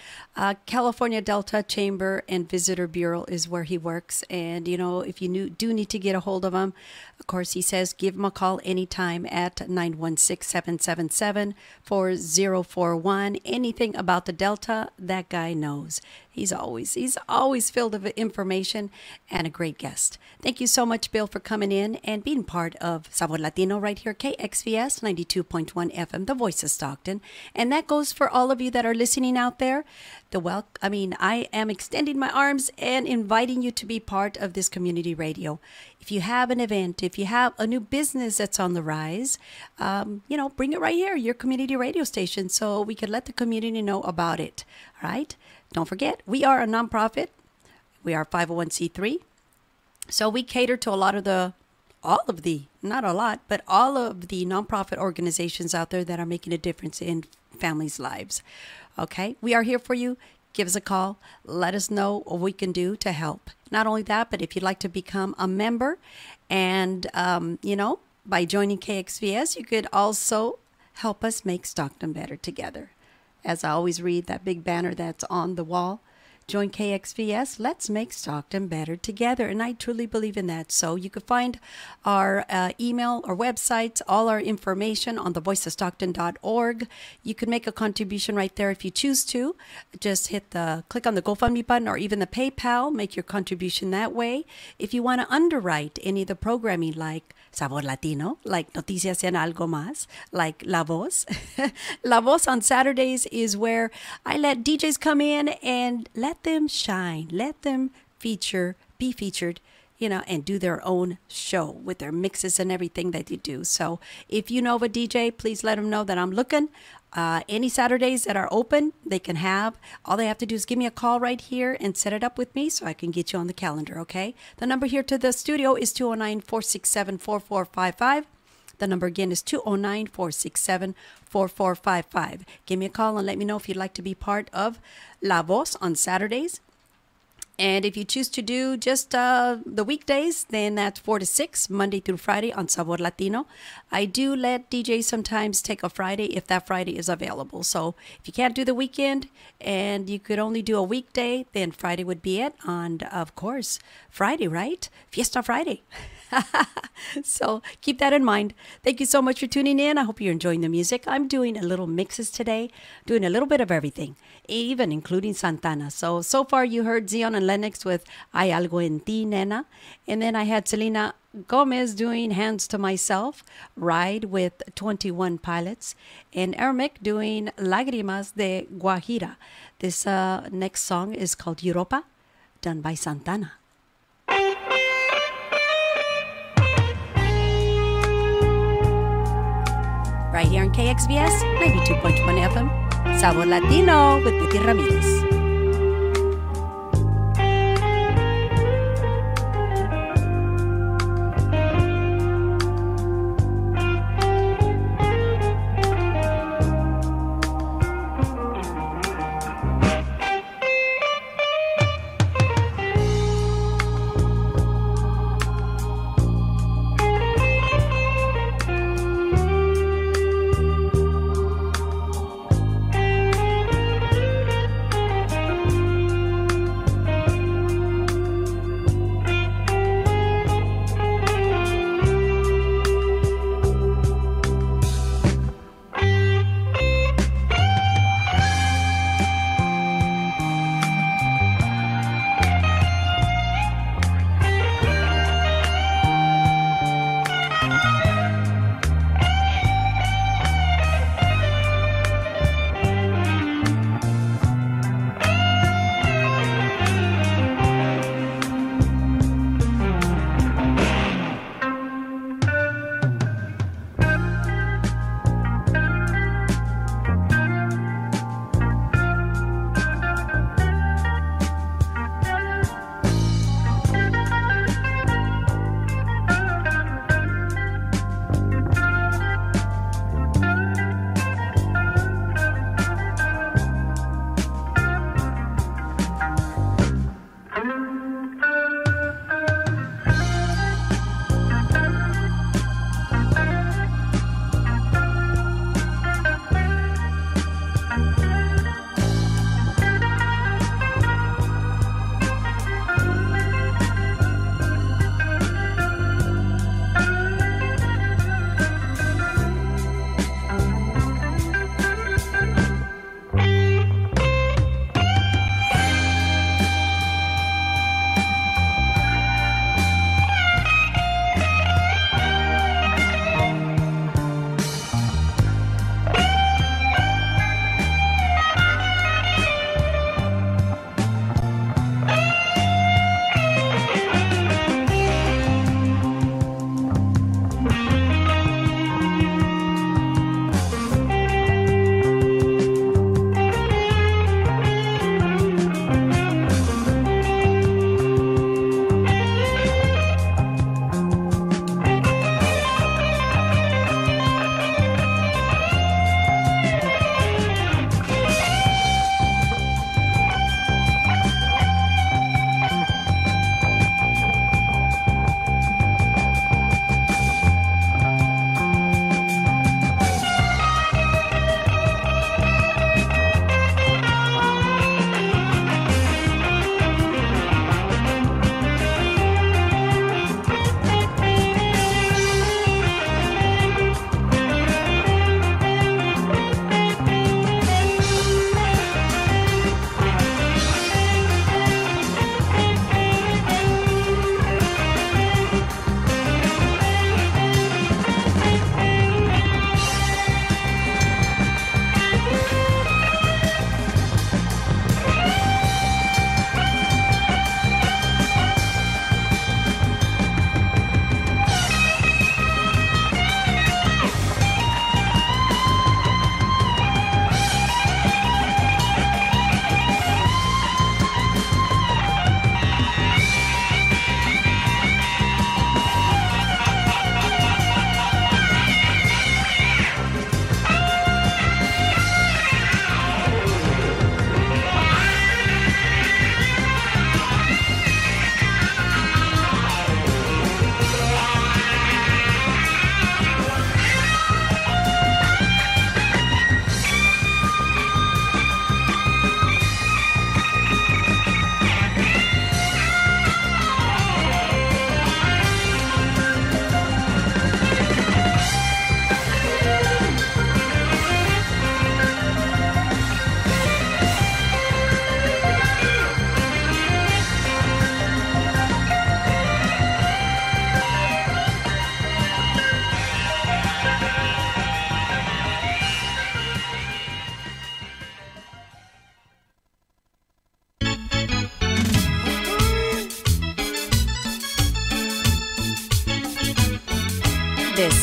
California Delta Chamber and Visitor Bureau is where he works. And, you know, if you do need to get a hold of him, of course, he says give him a call anytime at 916-777-4041. Anything about the Delta, that guy knows. He's always filled of information and a great guest. Thank you so much, Bill, for coming in and being part of Sabor Latino right here, KXVS 92.1 FM, the voice of Stockton. And that goes for all of you that are listening out there. I am extending my arms and inviting you to be part of this community radio. If you have an event, if you have a new business that's on the rise, bring it right here, your community radio station, so we can let the community know about it. All right? Don't forget, we are a nonprofit. We are 501c3. So we cater to all of the nonprofit organizations out there that are making a difference in families' lives. Okay? We are here for you. Give us a call. Let us know what we can do to help. Not only that, but if you'd like to become a member and, by joining KXVS, you could also help us make Stockton better together. As I always read that big banner that's on the wall, join KXVS, let's make Stockton better together. And I truly believe in that. So you can find our email, our websites, all our information on thevoiceofstockton.org. You can make a contribution right there if you choose to. Just click on the GoFundMe button or even the PayPal, make your contribution that way. If you want to underwrite any of the programming like Sabor Latino, like Noticias y Algo Más, like La Voz. La Voz on Saturdays is where I let DJs come in and let them shine, let them be featured, and do their own show with their mixes and everything that they do. So if you know of a DJ, please let them know that I'm looking. Any Saturdays that are open, they can have. All they have to do is give me a call right here and set it up with me so I can get you on the calendar, okay? The number here to the studio is 209-467-4455. The number again is 209-467-4455. Give me a call and let me know if you'd like to be part of La Voz on Saturdays. And if you choose to do just the weekdays, then that's 4 to 6, Monday through Friday on Sabor Latino. I do let DJs sometimes take a Friday if that Friday is available. So if you can't do the weekend and you could only do a weekday, then Friday would be it. And of course, Friday, right? Fiesta Friday. So keep that in mind. Thank you so much for tuning in. I hope you're enjoying the music. I'm doing a little mixes today, doing a little bit of everything, even including Santana. So far you heard Zion and Lennox with Hay Algo en Ti, Nena. And then I had Selena Gomez doing Hands to Myself, Ride with 21 Pilots, and Ermic doing Lágrimas de Guajira. This next song is called Europa, done by Santana. Right here on KXVS 92.1 FM, Sabor Latino with Betty Ramirez.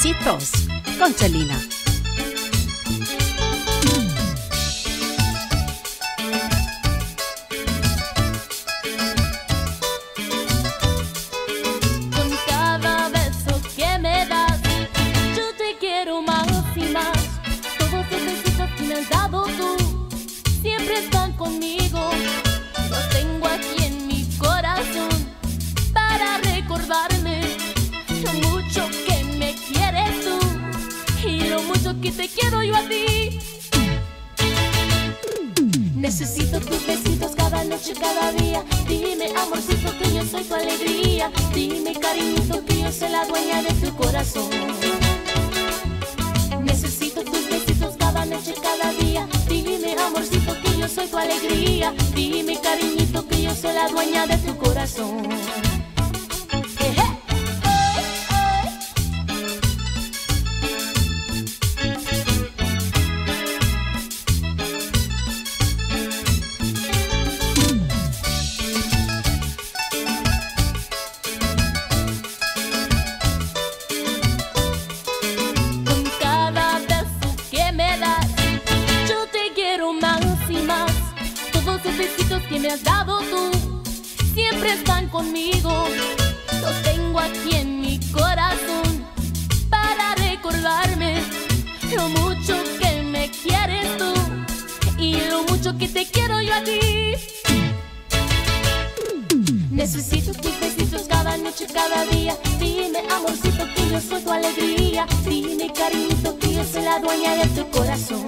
Besitos con Celina. Con cada beso que me das, yo te quiero más y más. Todos los besitos que me has dado tú siempre están conmigo. Los tengo aquí en mi corazón para recordarme lo mucho que me quieres tú y lo mucho que te quiero yo a ti. Necesito tus besitos cada noche, cada día. Dime, amorcito, que yo soy tu alegría. Dime, cariñito, que yo soy la dueña de tu corazón. Necesito tus besitos cada noche, cada día. Dime, amorcito, que yo soy tu alegría. Dime, cariñito, que yo soy la dueña de tu corazón. Con cada beso que me das, yo te quiero más y más. Todos los besitos que me has dado tú siempre están conmigo. Los tengo aquí en mi corazón para recordarme lo mucho que me quieres tú y lo mucho que te quiero yo a ti. Necesito tus besitos cada noche, cada día. Dime, amorcito, que yo soy tu alegría. Dime, cariñito, que yo soy la dueña de tu corazón.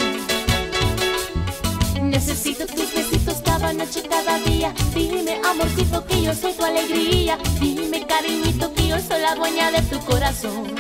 Necesito tus besitos cada noche, cada día. Dime, amorcito, que yo soy tu alegría. Dime, cariñito, que yo soy la dueña de tu corazón.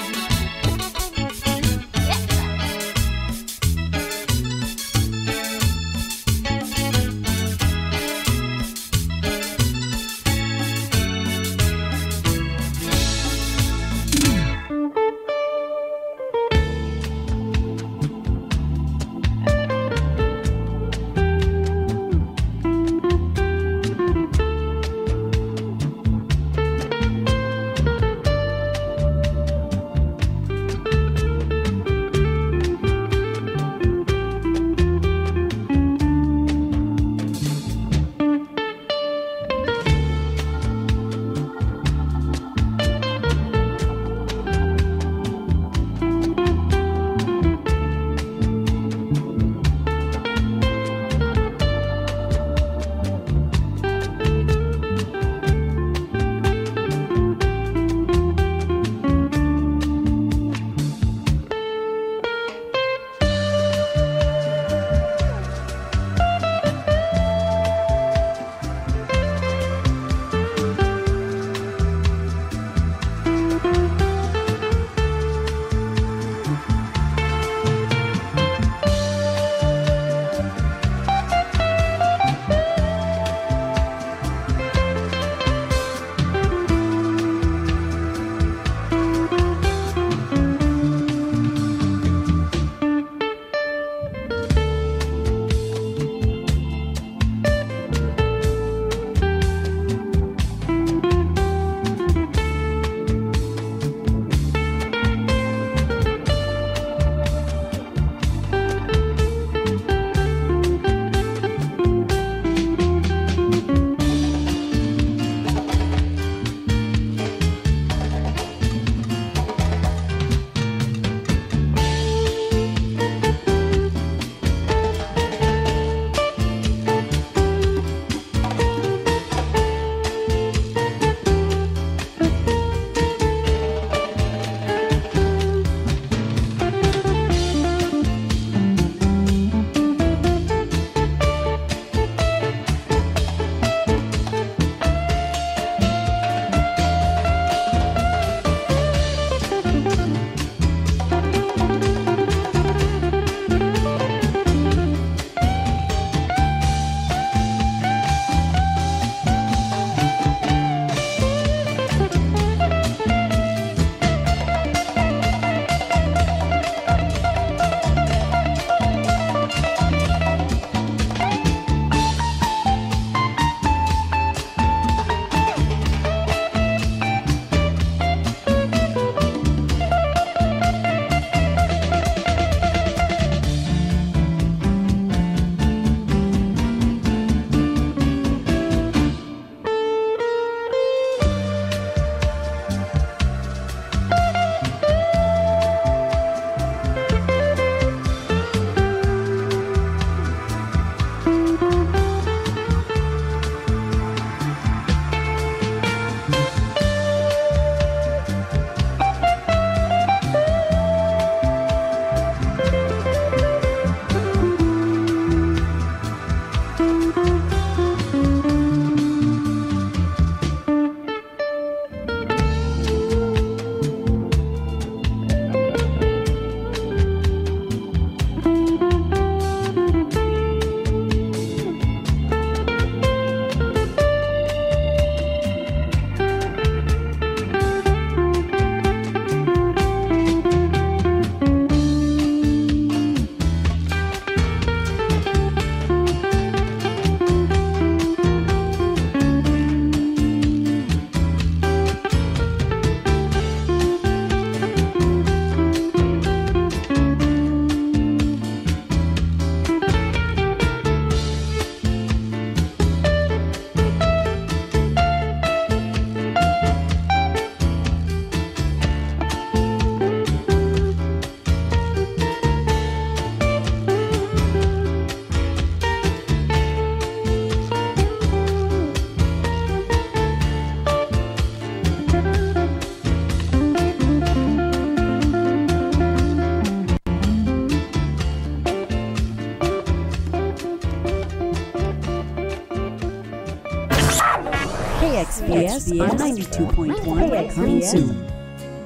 KXVS 92.1 coming soon.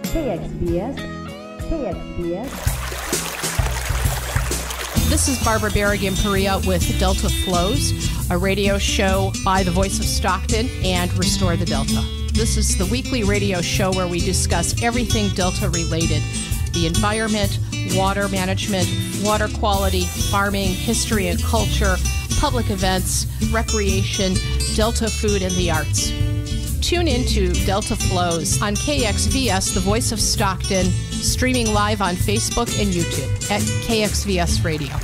KXVS. This is Barbara Berrigan Perea with Delta Flows, a radio show by the Voice of Stockton and Restore the Delta. This is the weekly radio show where we discuss everything Delta related: the environment, water management, water quality, farming, history and culture, public events, recreation, Delta food, and the arts. Tune into Delta Flows on KXVS, the Voice of Stockton, streaming live on Facebook and YouTube at KXVS Radio.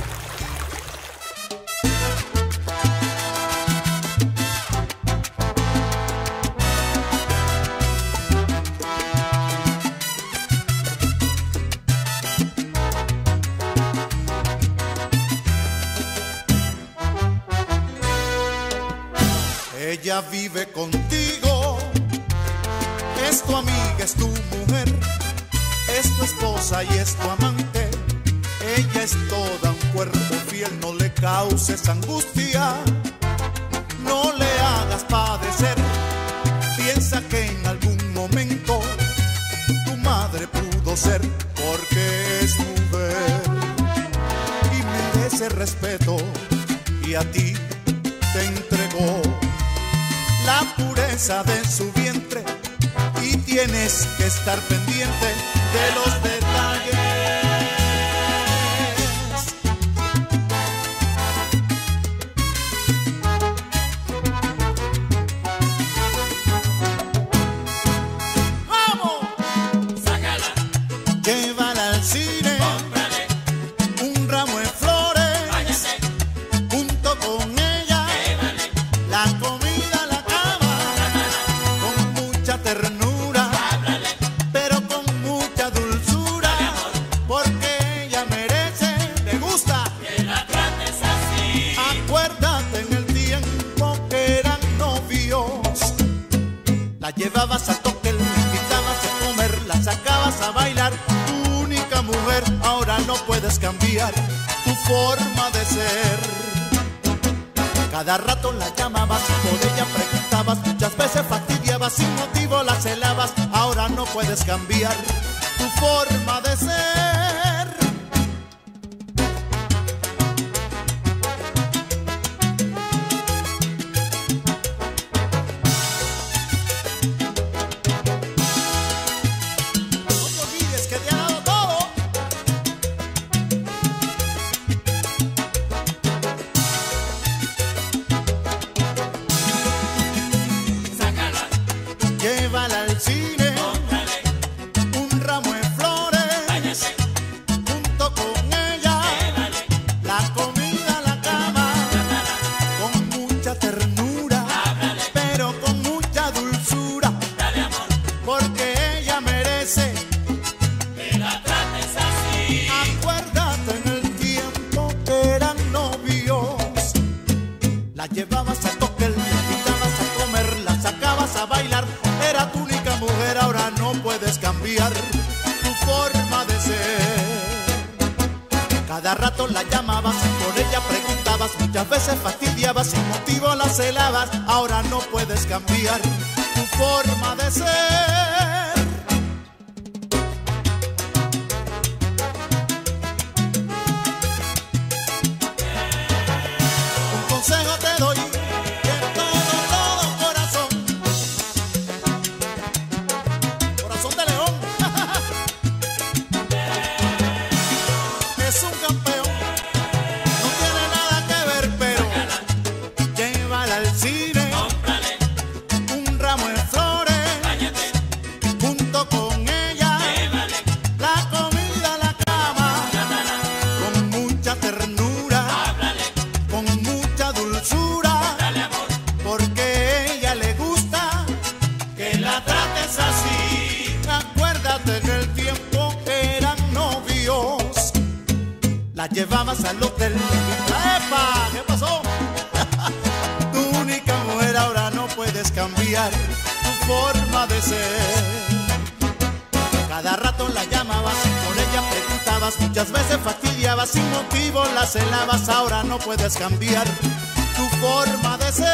Ella vive contigo, es tu amiga, es tu mujer, es tu esposa y es tu amante. Ella es toda un cuerpo fiel, no le causes angustia, no le hagas padecer. Piensa que en algún momento tu madre pudo ser, porque es mujer y merece respeto, y a ti te entregó la pureza de su vientre, y tienes que estar pendiente de los detalles. ¡Vamos! Sácala. Llévala al cine. Cómprale un ramo de flores. Váyase junto con ella. Llévale la comida. La llevabas al cóctel, la invitabas a comer, la sacabas a bailar. Tu única mujer, ahora no puedes cambiar tu forma de ser. Cada rato la llamabas, por ella preguntabas, muchas veces fastidiabas, sin motivo la celabas. Ahora no puedes cambiar tu forma de ser. Llévala al cine, cómprale un ramo de flores, váyase junto con ella, llévale la comida a la cama, trátala con mucha ternura, háblale, pero con mucha dulzura, dale amor, porque ella merece que la trates así. Acuérdate en el tiempo que eran novios, la llevabas al cóctel, la invitabas a comer, la sacabas a bailar. Era tu única mujer, ahora no puedes cambiar tu forma de ser. Cada rato la llamabas, por ella preguntabas, muchas veces fastidiabas, sin motivo la celabas. Ahora no puedes cambiar tu forma de ser. Un consejo te doy. La llevabas al hotel. ¡Epa! ¿Qué pasó? Tu única mujer, ahora no puedes cambiar tu forma de ser. Cada rato la llamabas, con ella preguntabas, muchas veces fastidiabas, sin motivo la celabas. Ahora no puedes cambiar tu forma de ser.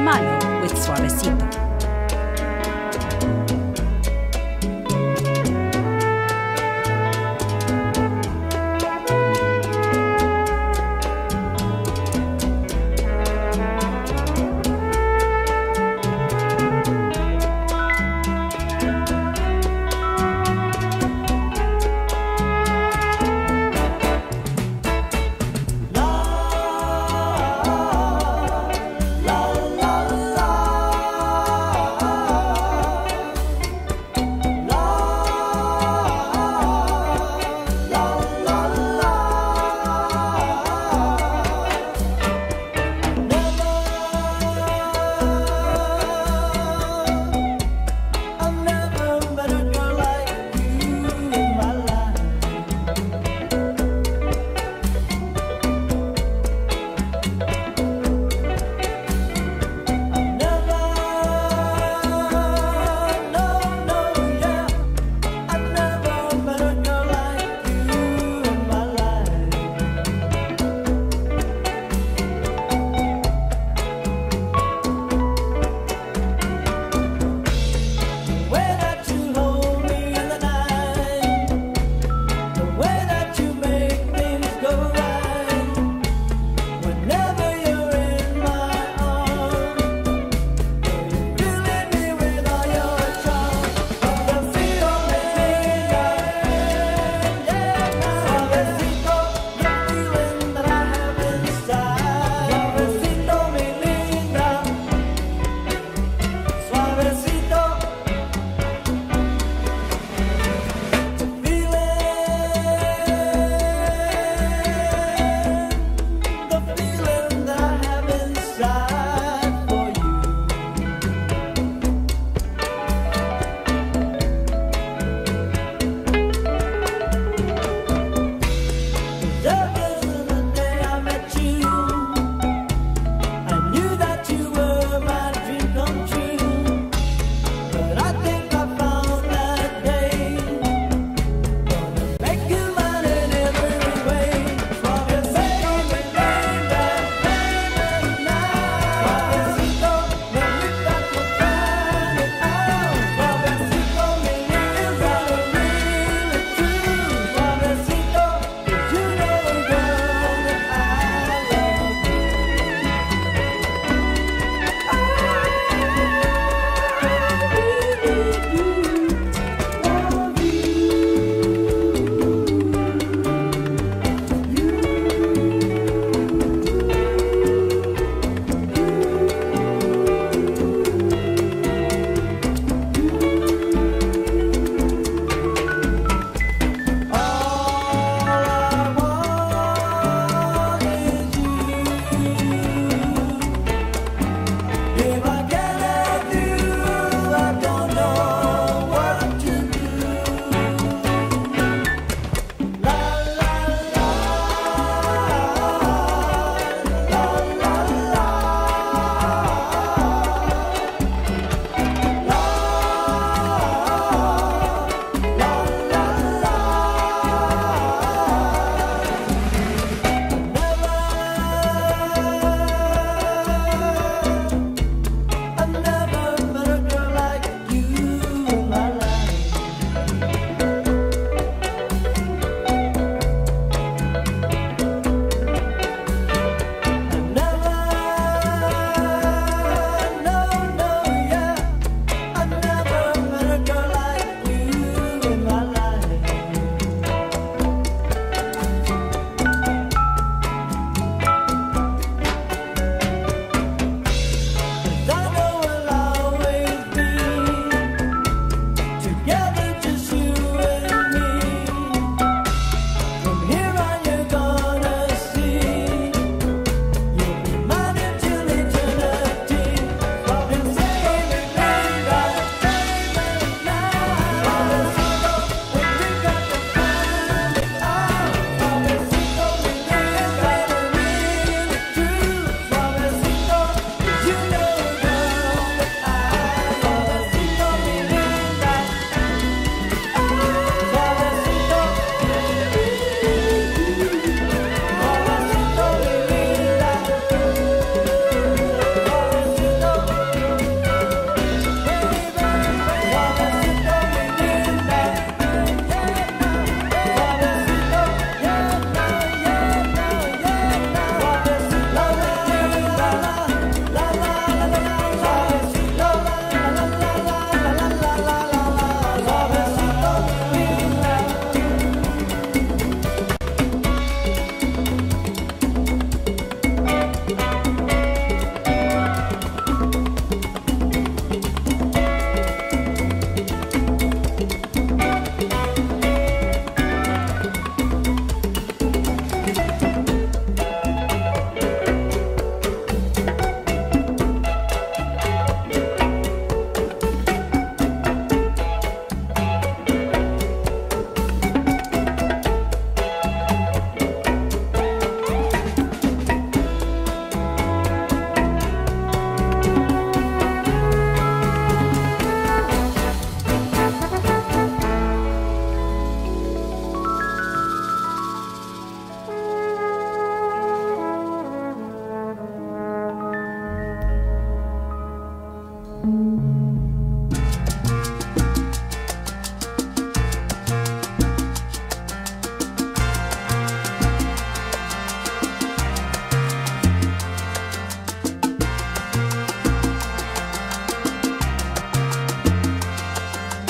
Malo with Suavecito. La, la, la.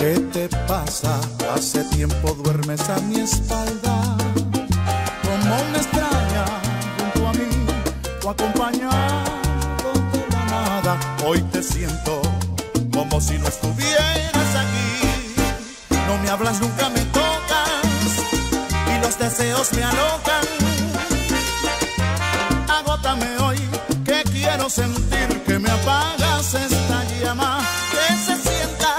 ¿Qué te pasa? Hace tiempo duermes a mi espalda, como una extraña junto a mí, o acompañado de la nada. Hoy te siento como si no estuvieras aquí. No me hablas, nunca me tocas, y los deseos me alocan. Agótame hoy, que quiero sentir que me apagas esta llama. Que se sienta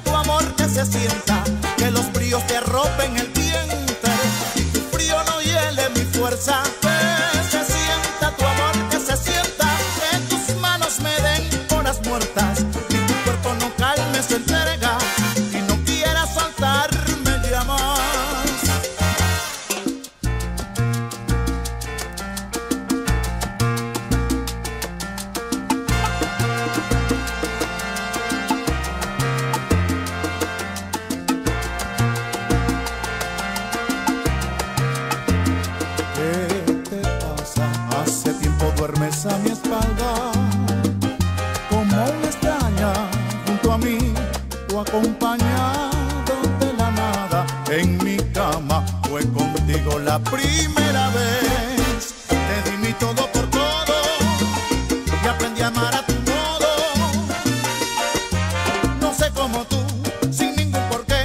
tu amor, que se sienta, que los bríos te arropen el vientre y tu frío no hiele mi fuerza. Que se sienta tu amor, que se sienta, que tus manos me den horas muertas y tu cuerpo no calme su entrega y no quiera soltarme ya más. Duermes a mi espalda, como una extraña junto a mí, o acompañado de la nada. En mi cama fue contigo la primera vez. Te di mi todo por todo y aprendí a amar a tu modo. No sé cómo tú, sin ningún porqué,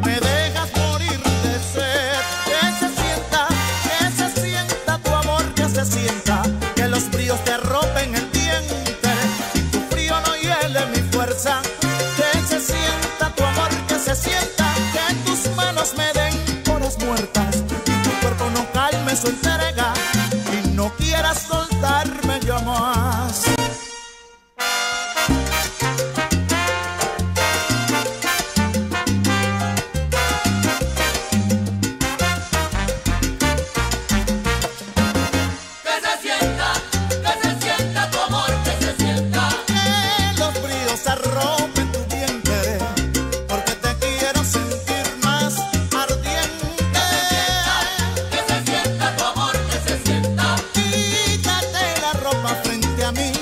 me dejas morir de sed. Que se sienta tu amor, que se sienta, que los bríos te arropen el vientre y tu frío no hiele mi fuerza. Que se sienta tu amor, que se sienta, que tus manos me den horas muertas y tu cuerpo no calme su entrega y no quieras soltarme yo más. Frente a mí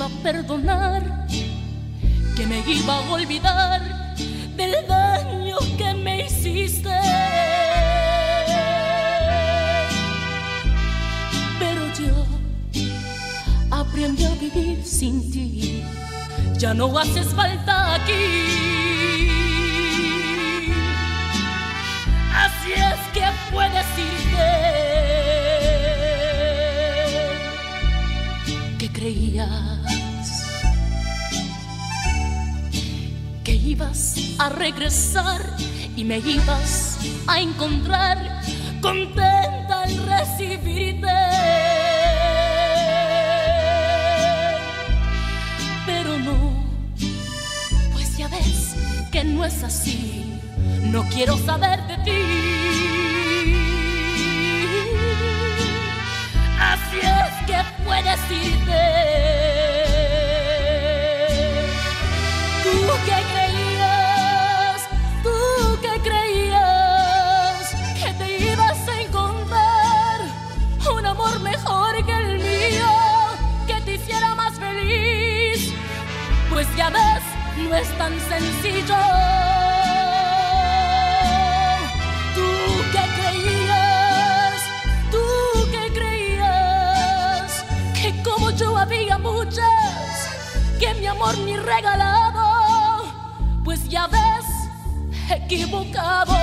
iba a perdonar, que me iba a olvidar del daño que me hiciste. Pero yo aprendí a vivir sin ti, ya no haces falta aquí. Así es que puedes irte. ¿Qué creías? Que ibas a regresar y me ibas a encontrar contenta al recibirte. Pero no, pues ya ves que no es así. No quiero saber de ti. Así es que puedes irte. Tú que creías que te ibas a encontrar un amor mejor que el mío, que te hiciera más feliz. Pues ya ves, no es tan sencillo. Yo había muchas que mi amor ni regalado, pues ya ves, equivocado.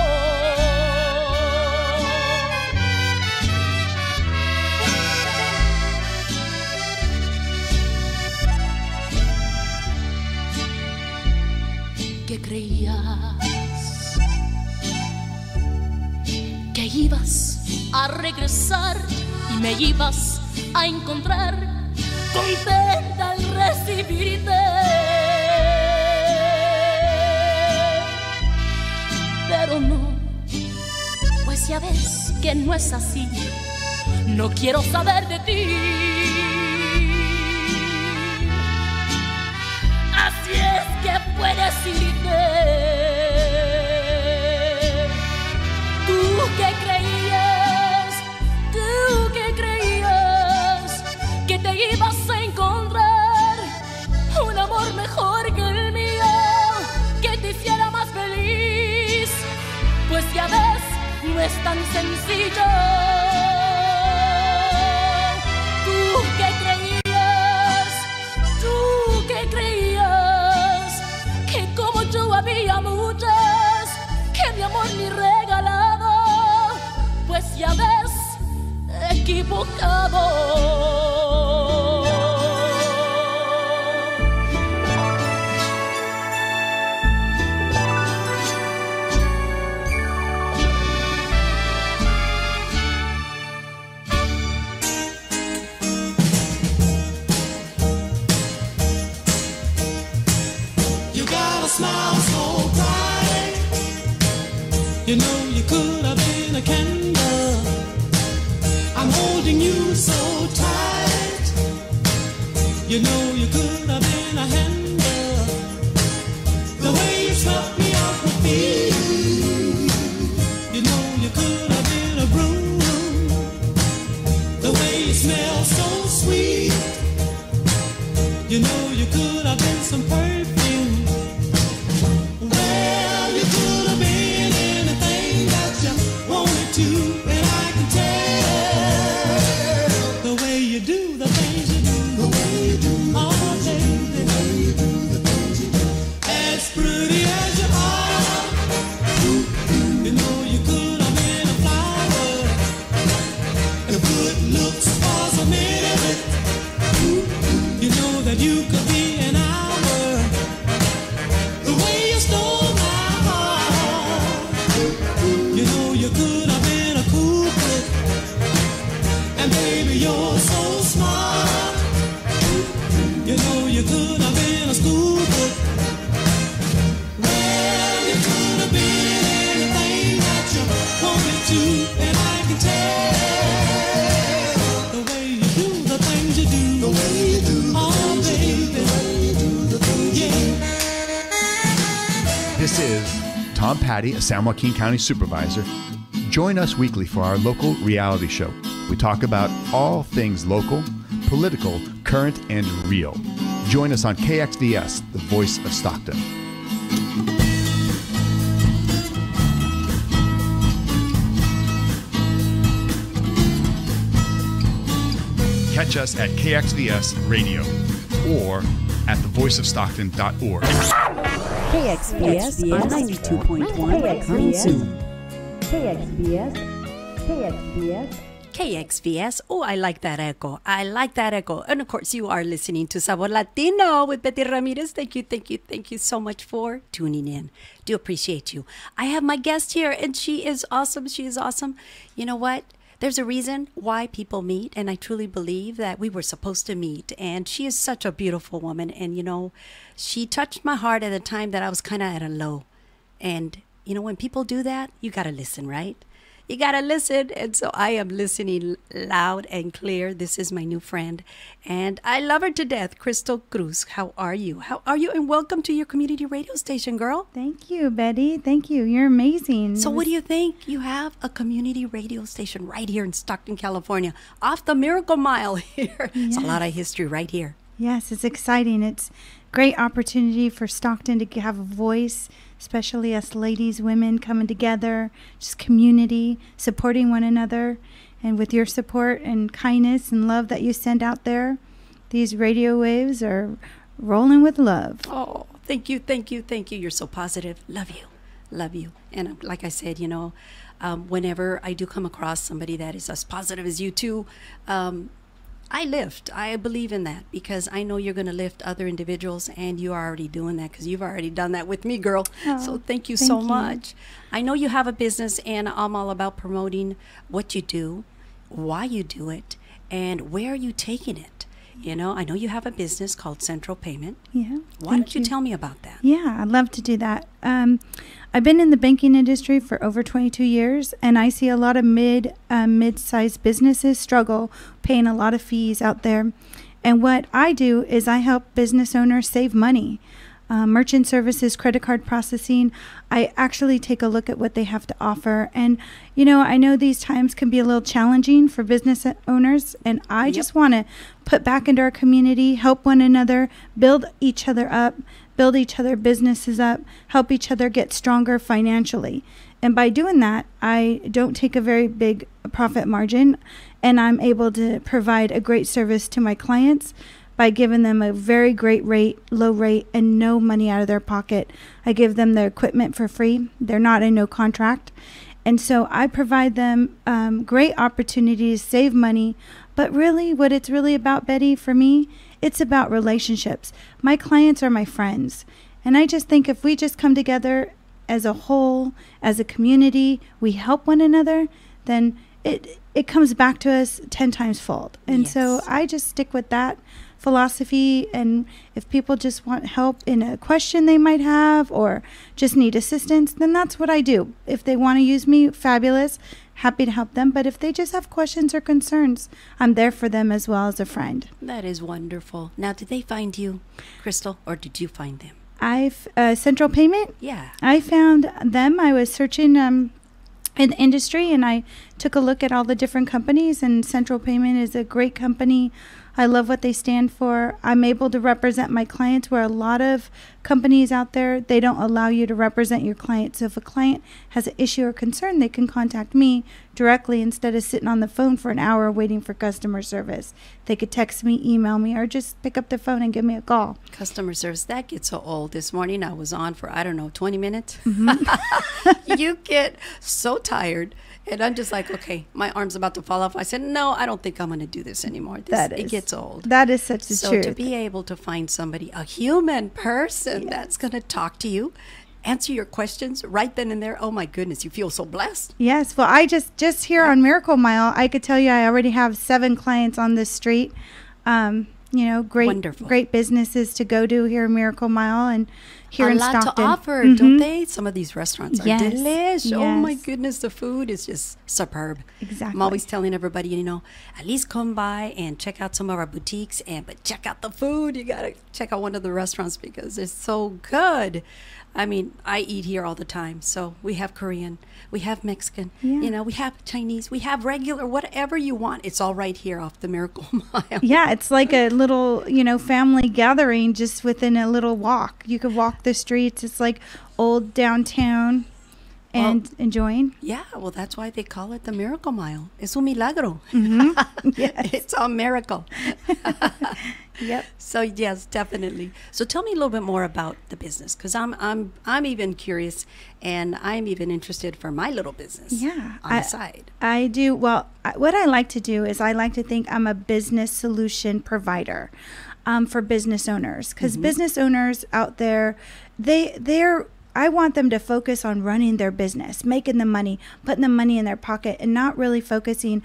¿Qué creías? Que ibas a regresar y me ibas a encontrar contenta al recibirte. Pero no, pues ya ves que no es así. No quiero saber de ti. Así es que puedes irte. Tú que creías que te ibas a encontrar un amor mejor que el mío, que te hiciera más feliz. Pues ya ves, no es tan sencillo. Tú que creías que como yo había muchas que mi amor ni regalado, pues ya ves, equivocado. Smile so bright, you know you could have been a candle. I'm holding you so tight, you know you could have been a handle. The way you swept me off my feet, you know you could have been a broom. The way you smell so sweet, you know you could have been some perfume. And I can tell the way you do the things you do, the way you do, oh baby, the way you do the things you do. As pretty as you are, you know you could have been a flower, and good looks was a minute of it. You know that you could be an hour. The way you stole my heart, you know you could. And baby, you're so smart. You know you could have been a schoolbook. Well, you could have been anything that you wanted to, and I can tell the way you do the things you do, the way you do the things you do, the way you do the things you do. This is Tom Patty, a San Joaquin County supervisor. Join us weekly for our local reality show. We talk about all things local, political, current, and real. Join us on KXVS, the voice of Stockton. Catch us at KXVS Radio or at thevoiceofstockton.org. KXVS 92.1 on Zoom. KXVS. Oh, I like that echo. I like that echo. And of course, you are listening to Sabor Latino with Betty Ramirez. Thank you so much for tuning in. Do appreciate you. I have my guest here, and she is awesome. You know what? There's a reason why people meet, and I truly believe that we were supposed to meet. And she is such a beautiful woman, and you know, she touched my heart at a time that I was kind of at a low. And you know, when people do that, you gotta listen, right? You gotta listen, and so I am listening loud and clear. This is my new friend, and I love her to death. Cruz, how are you? And welcome to your community radio station, girl. Thank you, Betty. Thank you. You're amazing. So what do you think? You have a community radio station right here in Stockton, California, off the Miracle Mile here. Yes. It's a lot of history right here. Yes, it's exciting. It's a great opportunity for Stockton to have a voice, especially us ladies, women coming together, just community, supporting one another. And with your support and kindness and love that you send out there, these radio waves are rolling with love. Oh, thank you. You're so positive. Love you. And like I said, you know, whenever I do come across somebody that is as positive as you too, I lift. I believe in that because I know you're going to lift other individuals, and you are already doing that because you've already done that with me, girl. Oh, so thank you so much. I know you have a business, and I'm all about promoting what you do, why you do it, and where are you taking it. You know, I know you have a business called Central Payment. Yeah. Why don't you tell me about that? Yeah, I'd love to do that. I've been in the banking industry for over 22 years, and I see a lot of mid-sized businesses struggle paying a lot of fees out there. And what I do is I help business owners save money. Merchant services, credit card processing, I actually take a look at what they have to offer. And, you know, I know these times can be a little challenging for business owners, and I just want to put back into our community, help one another, build each other up, build each other businesses up, help each other get stronger financially. And by doing that, I don't take a very big profit margin, and I'm able to provide a great service to my clients by giving them a very great rate, low rate, and no money out of their pocket. I give them their equipment for free. They're not in no contract. And so I provide them great opportunities to save money. But really, what it's really about, Betty, for me, it's about relationships. My clients are my friends. And I just think if we just come together as a whole, as a community, we help one another, then it comes back to us 10 times fold. And so I just stick with that philosophy, and if people just want help in a question they might have or just need assistance, then that's what I do. If they want to use me, fabulous, happy to help them. But if they just have questions or concerns, I'm there for them as well as a friend. That is wonderful. Now, did they find you, Crystal, or did you find them? Central Payment? Yeah. I found them. I was searching in the industry, and I took a look at all the different companies, and Central Payment is a great company. I love what they stand for. I'm able to represent my clients, where a lot of companies out there, they don't allow you to represent your client. So if a client has an issue or concern, they can contact me directly instead of sitting on the phone for an hour waiting for customer service. They could text me, email me, or just pick up the phone and give me a call. Customer service, that gets so old. This morning I was on for, 20 minutes. Mm-hmm. You get so tired. And I'm just like, okay, my arm's about to fall off. I said, no, I don't think I'm going to do this anymore. It gets old. That is such the truth. So to be able to find somebody, a human person that's going to talk to you, answer your questions right then and there. Oh my goodness, you feel so blessed. Yes. Well, I just here on Miracle Mile, I could tell you I already have 7 clients on this street. Great businesses to go to here in Miracle Mile and here in Stockton. A lot to offer, don't they? Some of these restaurants are delish. Yes. Oh my goodness, the food is just superb. Exactly. I'm always telling everybody, at least come by and check out some of our boutiques, but check out the food. You gotta check out one of the restaurants because it's so good. I mean, I eat here all the time. So we have Korean, we have Mexican, Yeah. we have Chinese, we have regular, whatever you want. It's all right here off the Miracle Mile. Yeah, it's like a little, family gathering just within a little walk. You could walk the streets. It's like old downtown and enjoying. Yeah, well, that's why they call it the Miracle Mile. Es un milagro. Yes. It's a miracle. Yep. So yes, definitely. So tell me a little bit more about the business, because I'm even curious, and I'm even interested for my little business. Yeah, on the side. I do. Well, what I like to do is I like to think I'm a business solution provider for business owners, because business owners out there, I want them to focus on running their business, making the money, putting the money in their pocket, and not really focusing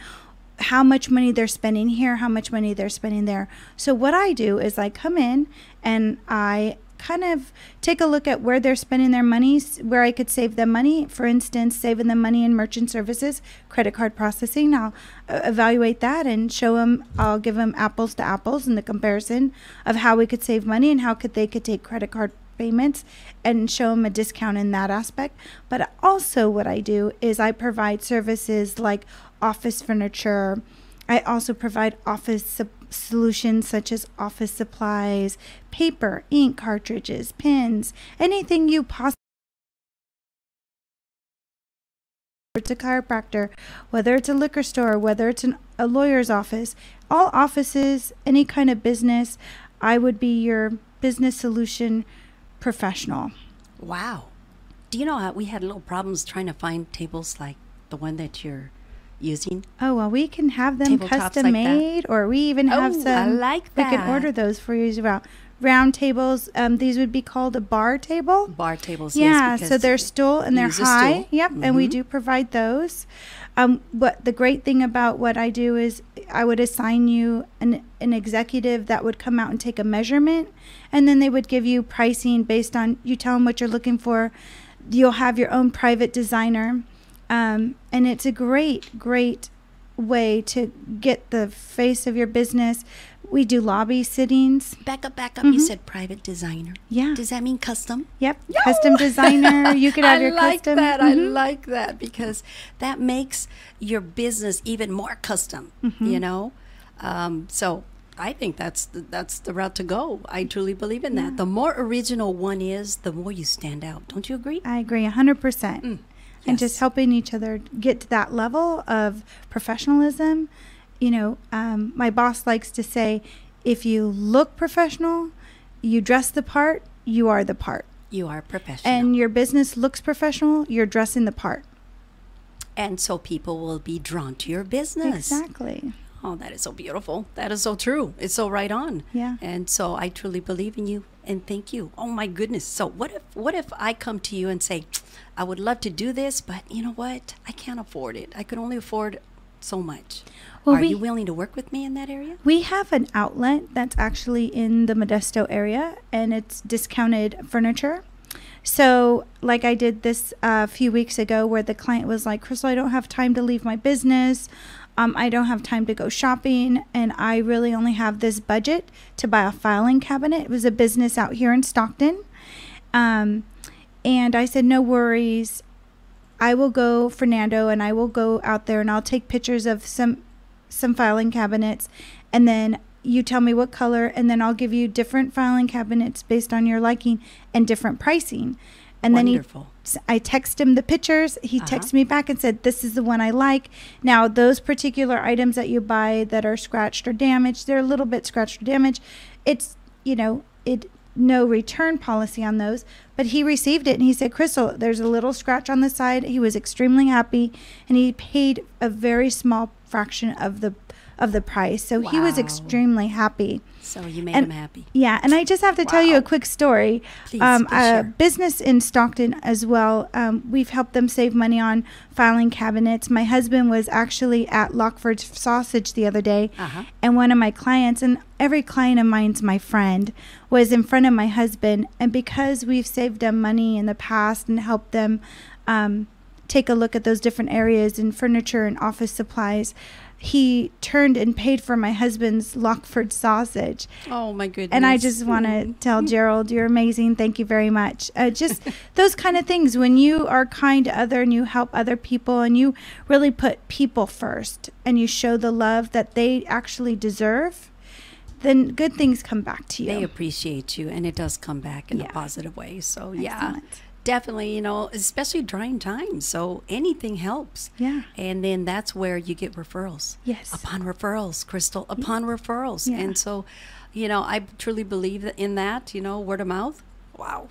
how much money they're spending here, how much money they're spending there. So what I do is I come in and I kind of take a look at where they're spending their money, where I could save them money. For instance, saving them money in merchant services, credit card processing. I'll evaluate that and show them, I'll give them apples to apples in the comparison of how we could save money and how they could take credit card payments and show them a discount in that aspect. But also what I do is I provide services like office furniture. I also provide office solutions such as office supplies, paper, ink cartridges, pens, anything you possibly. It's a chiropractor, whether it's a liquor store, whether it's a lawyer's office, all offices, any kind of business, I would be your business solution professional. Wow. Do you know how we had little problems trying to find tables like the one that you're using? Oh, well, we can have them Tabletops custom like made, or we even have some. I like that. We can order those for you as well. Round tables. These would be called a bar table. Bar tables. Yeah, yes, so they're stool and they're use a high. stool. Yep, and we do provide those. But the great thing about what I do is I would assign you an executive that would come out and take a measurement, and then they would give you pricing based on, you tell them what you're looking for. You'll have your own private designer, and it's a great way to get the face of your business. We do lobby sittings. Back up. You said private designer. Yeah. Does that mean custom? Yep. Custom designer. You could have your custom. I like that because that makes your business even more custom, So I think that's the route to go. I truly believe in that. The more original one is, the more you stand out. Don't you agree? I agree 100%. And just helping each other get to that level of professionalism. My boss likes to say, if you look professional, you dress the part, you are the part. You are professional. And your business looks professional, you're dressing the part. And so people will be drawn to your business. Exactly. Oh, that is so beautiful. That is so true. It's so right on. Yeah. And so I truly believe in you and thank you. Oh my goodness. So what if I come to you and say, I would love to do this, but you know what? I can't afford it. I could only afford so much. Well, are you willing to work with me in that area? We have an outlet that's actually in the Modesto area, and it's discounted furniture. So like I did this a few weeks ago where the client was like, Crystal, I don't have time to leave my business. I don't have time to go shopping, and I really only have this budget to buy a filing cabinet. It was a business out here in Stockton. And I said, no worries. I will go, Fernando, and I will go out there and I'll take pictures of some filing cabinets, and then you tell me what color, and then I'll give you different filing cabinets based on your liking and different pricing. And Wonderful. then I text him the pictures. He texted me back and said, this is the one I like. Now, those particular items that you buy that are scratched or damaged, they're a little bit scratched or damaged. It's, no return policy on those. But he received it and he said, Crystal, there's a little scratch on the side. He was extremely happy, and he paid a very small fraction of the price. So he was extremely happy. So you made him happy. Yeah, and I just have to tell you a quick story. Please A share. business in Stockton as well. We've helped them save money on filing cabinets. My husband was actually at Lockford's Sausage the other day, and one of my clients, and every client of mine's my friend, was in front of my husband. And because we've saved them money in the past and helped them take a look at those different areas in furniture and office supplies, he turned and paid for my husband's Lockford sausage. Oh, my goodness. And I just want to tell Gerald, you're amazing. Thank you very much. Just those kind of things. When you are kind to other and you help other people and you really put people first and you show the love that they actually deserve, then good things come back to you. They appreciate you, and it does come back in a positive way. So, yeah. Definitely, especially during times. So anything helps. Yeah. And then that's where you get referrals. Yes. Upon referrals, Crystal, upon referrals. Yeah. And so, I truly believe in that, word of mouth. Wow.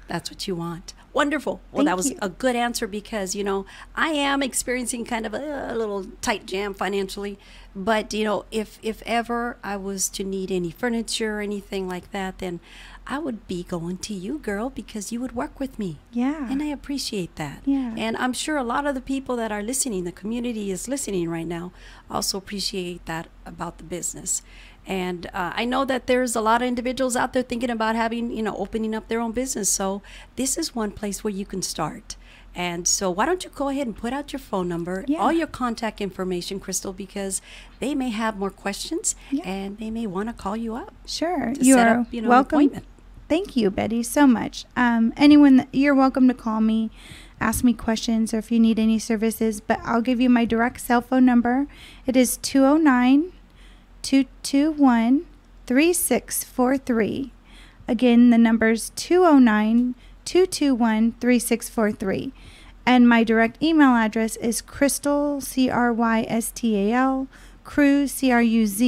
That's what you want. Wonderful. Well, that was a good answer because, I am experiencing kind of a little tight jam financially. But, if ever I was to need any furniture or anything like that, then I would be going to you, girl, because you would work with me. Yeah. And I appreciate that. Yeah. And I'm sure a lot of the people that are listening, the community is listening right now, also appreciate that about the business. And I know that there's a lot of individuals out there thinking about having, opening up their own business. So this is one place where you can start. And so why don't you go ahead and put out your phone number, all your contact information, Crystal, because they may have more questions and they may want to call you up. Sure. To You set are up, an welcome. appointment. Thank you, Betty, so much. You're welcome to call me, ask me questions, or if you need any services. But I'll give you my direct cell phone number. It is 209-221-3643. Again, the number's 209-221-3643. And my direct email address is Crystal, Crystal, Cruz, Cruz,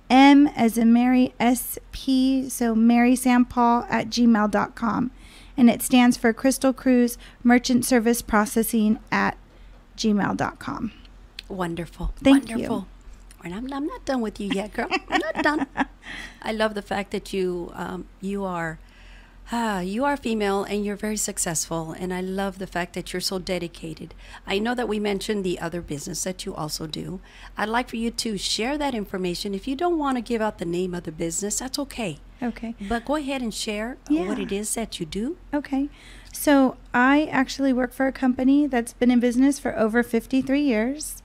M as in Mary, SP, so Mary St. Paul @gmail.com. And it stands for Crystal Cruz Merchant Service Processing @gmail.com. Wonderful. Thank you. And I'm not done with you yet, girl. I'm not done. I love the fact that you are female and you're very successful, and I love the fact that you're so dedicated. I know that we mentioned the other business that you also do. I'd like for you to share that information. If you don't want to give out the name of the business, that's okay. Okay. But go ahead and share what it is that you do. Okay. So I actually work for a company that's been in business for over 53 years.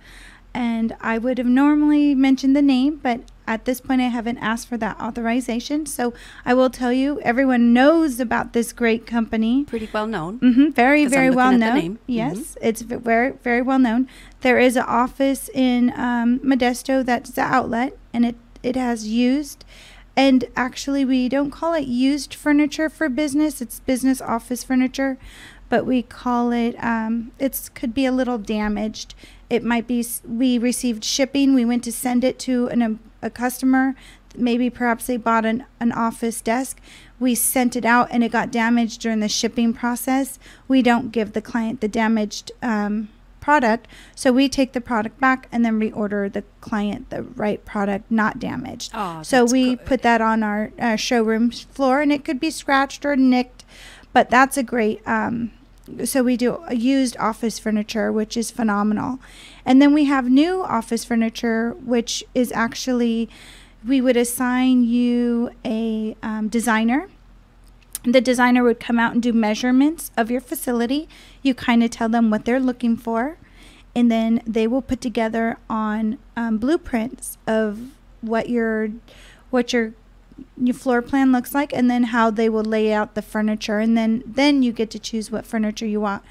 And I would have normally mentioned the name, but at this point I haven't asked for that authorization. So I will tell you, everyone knows about this great company. Pretty well known. Very, 'Cause very I'm well looking at the known. name. Yes, it's very, very well known. There is an office in Modesto that's the outlet, and it has used. And actually, we don't call it used furniture for business. It's business office furniture. But we call it, it could be a little damaged. It might be, we received shipping. We went to send it to a customer. Maybe perhaps they bought an office desk. We sent it out and it got damaged during the shipping process. We don't give the client the damaged product. So we take the product back and then reorder the client the right product, not damaged. Oh, so we put that on our showroom floor, and it could be scratched or nicked. But that's a great, so we do a used office furniture, which is phenomenal. And then we have new office furniture, which is actually, we would assign you a designer. The designer would come out and do measurements of your facility. You kind of tell them what they're looking for, and then they will put together on blueprints of what your floor plan looks like, and then how they will lay out the furniture, and then you get to choose what furniture you want.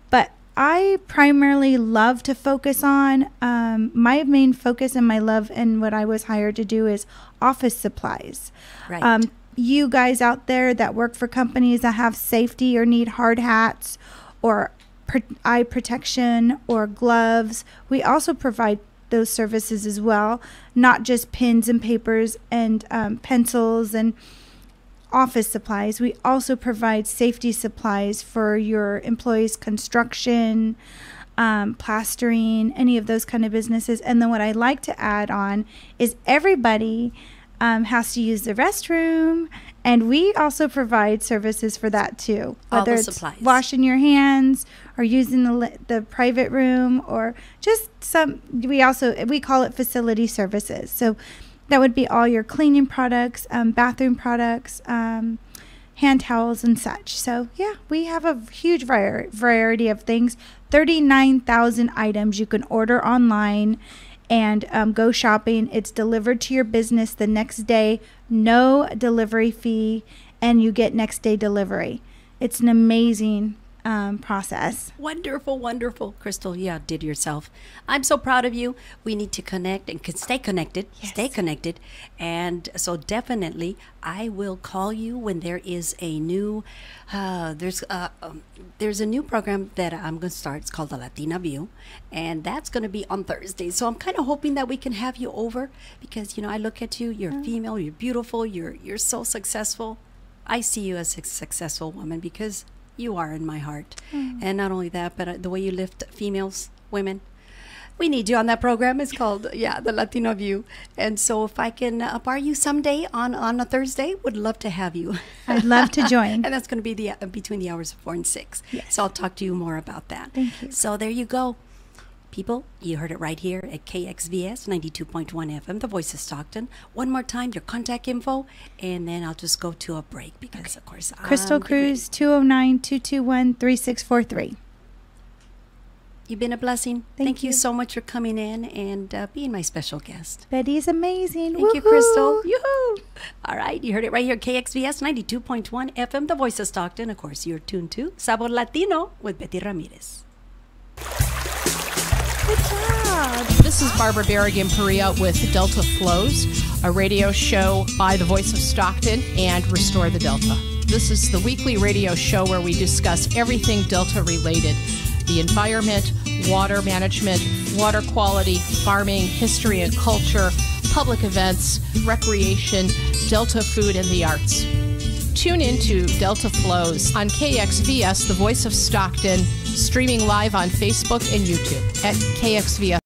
But I primarily love to focus on my main focus and my love and what I was hired to do is office supplies. Right. You guys out there that work for companies that have safety or need hard hats or eye protection or gloves, we also provide those services as well, not just pens and papers and pencils and office supplies. We also provide safety supplies for your employees' construction, plastering, any of those kind of businesses. And then what I like to add on is everybody has to use the restroom, and we also provide services for that too. All Whether the it's supplies. washing your hands or using the private room or just some, we call it facility services. So that would be all your cleaning products, bathroom products, hand towels and such. So yeah, we have a huge variety of things. 39,000 items you can order online and go shopping. It's delivered to your business the next day, no delivery fee, and you get next day delivery. It's an amazing process. Wonderful, wonderful. Crystal, you outdid yourself. I'm so proud of you. We need to connect and stay connected. Yes. Stay connected. And so definitely I will call you when there is a new, there's a new program that I'm going to start. It's called the Latina View. And that's going to be on Thursday. So I'm kind of hoping that we can have you over because, you know, I look at you, you're female, you're beautiful, you're so successful. I see you as a successful woman because you are in my heart. And not only that, but the way you lift females, women, we need you on that program. It's called, the Latino View. And so if I can bar you someday on a Thursday, would love to have you. I'd love to join. And that's going to be between the hours of 4 and 6. Yes. So I'll talk to you more about that. Thank you. So there you go. People, you heard it right here at KXVS 92.1 FM, the voice of Stockton. One more time, your contact info, and then I'll just go to a break because, of course, Crystal Cruz, 209-221-3643. You've been a blessing. Thank you you so much for coming in and being my special guest. Betty's amazing. Thank you, Woohoo! Crystal. Yoo-hoo! All right, you heard it right here, KXVS 92.1 FM, the voice of Stockton. Of course, you're tuned to Sabor Latino with Betty Ramirez. Good job. This is Barbara Berrigan Perea with Delta Flows, a radio show by the Voice of Stockton and Restore the Delta. This is the weekly radio show where we discuss everything Delta related: the environment, water management, water quality, farming, history and culture, public events, recreation, Delta food, and the arts. Tune into Delta Flows on KXVS, the Voice of Stockton, streaming live on Facebook and YouTube at KXVS.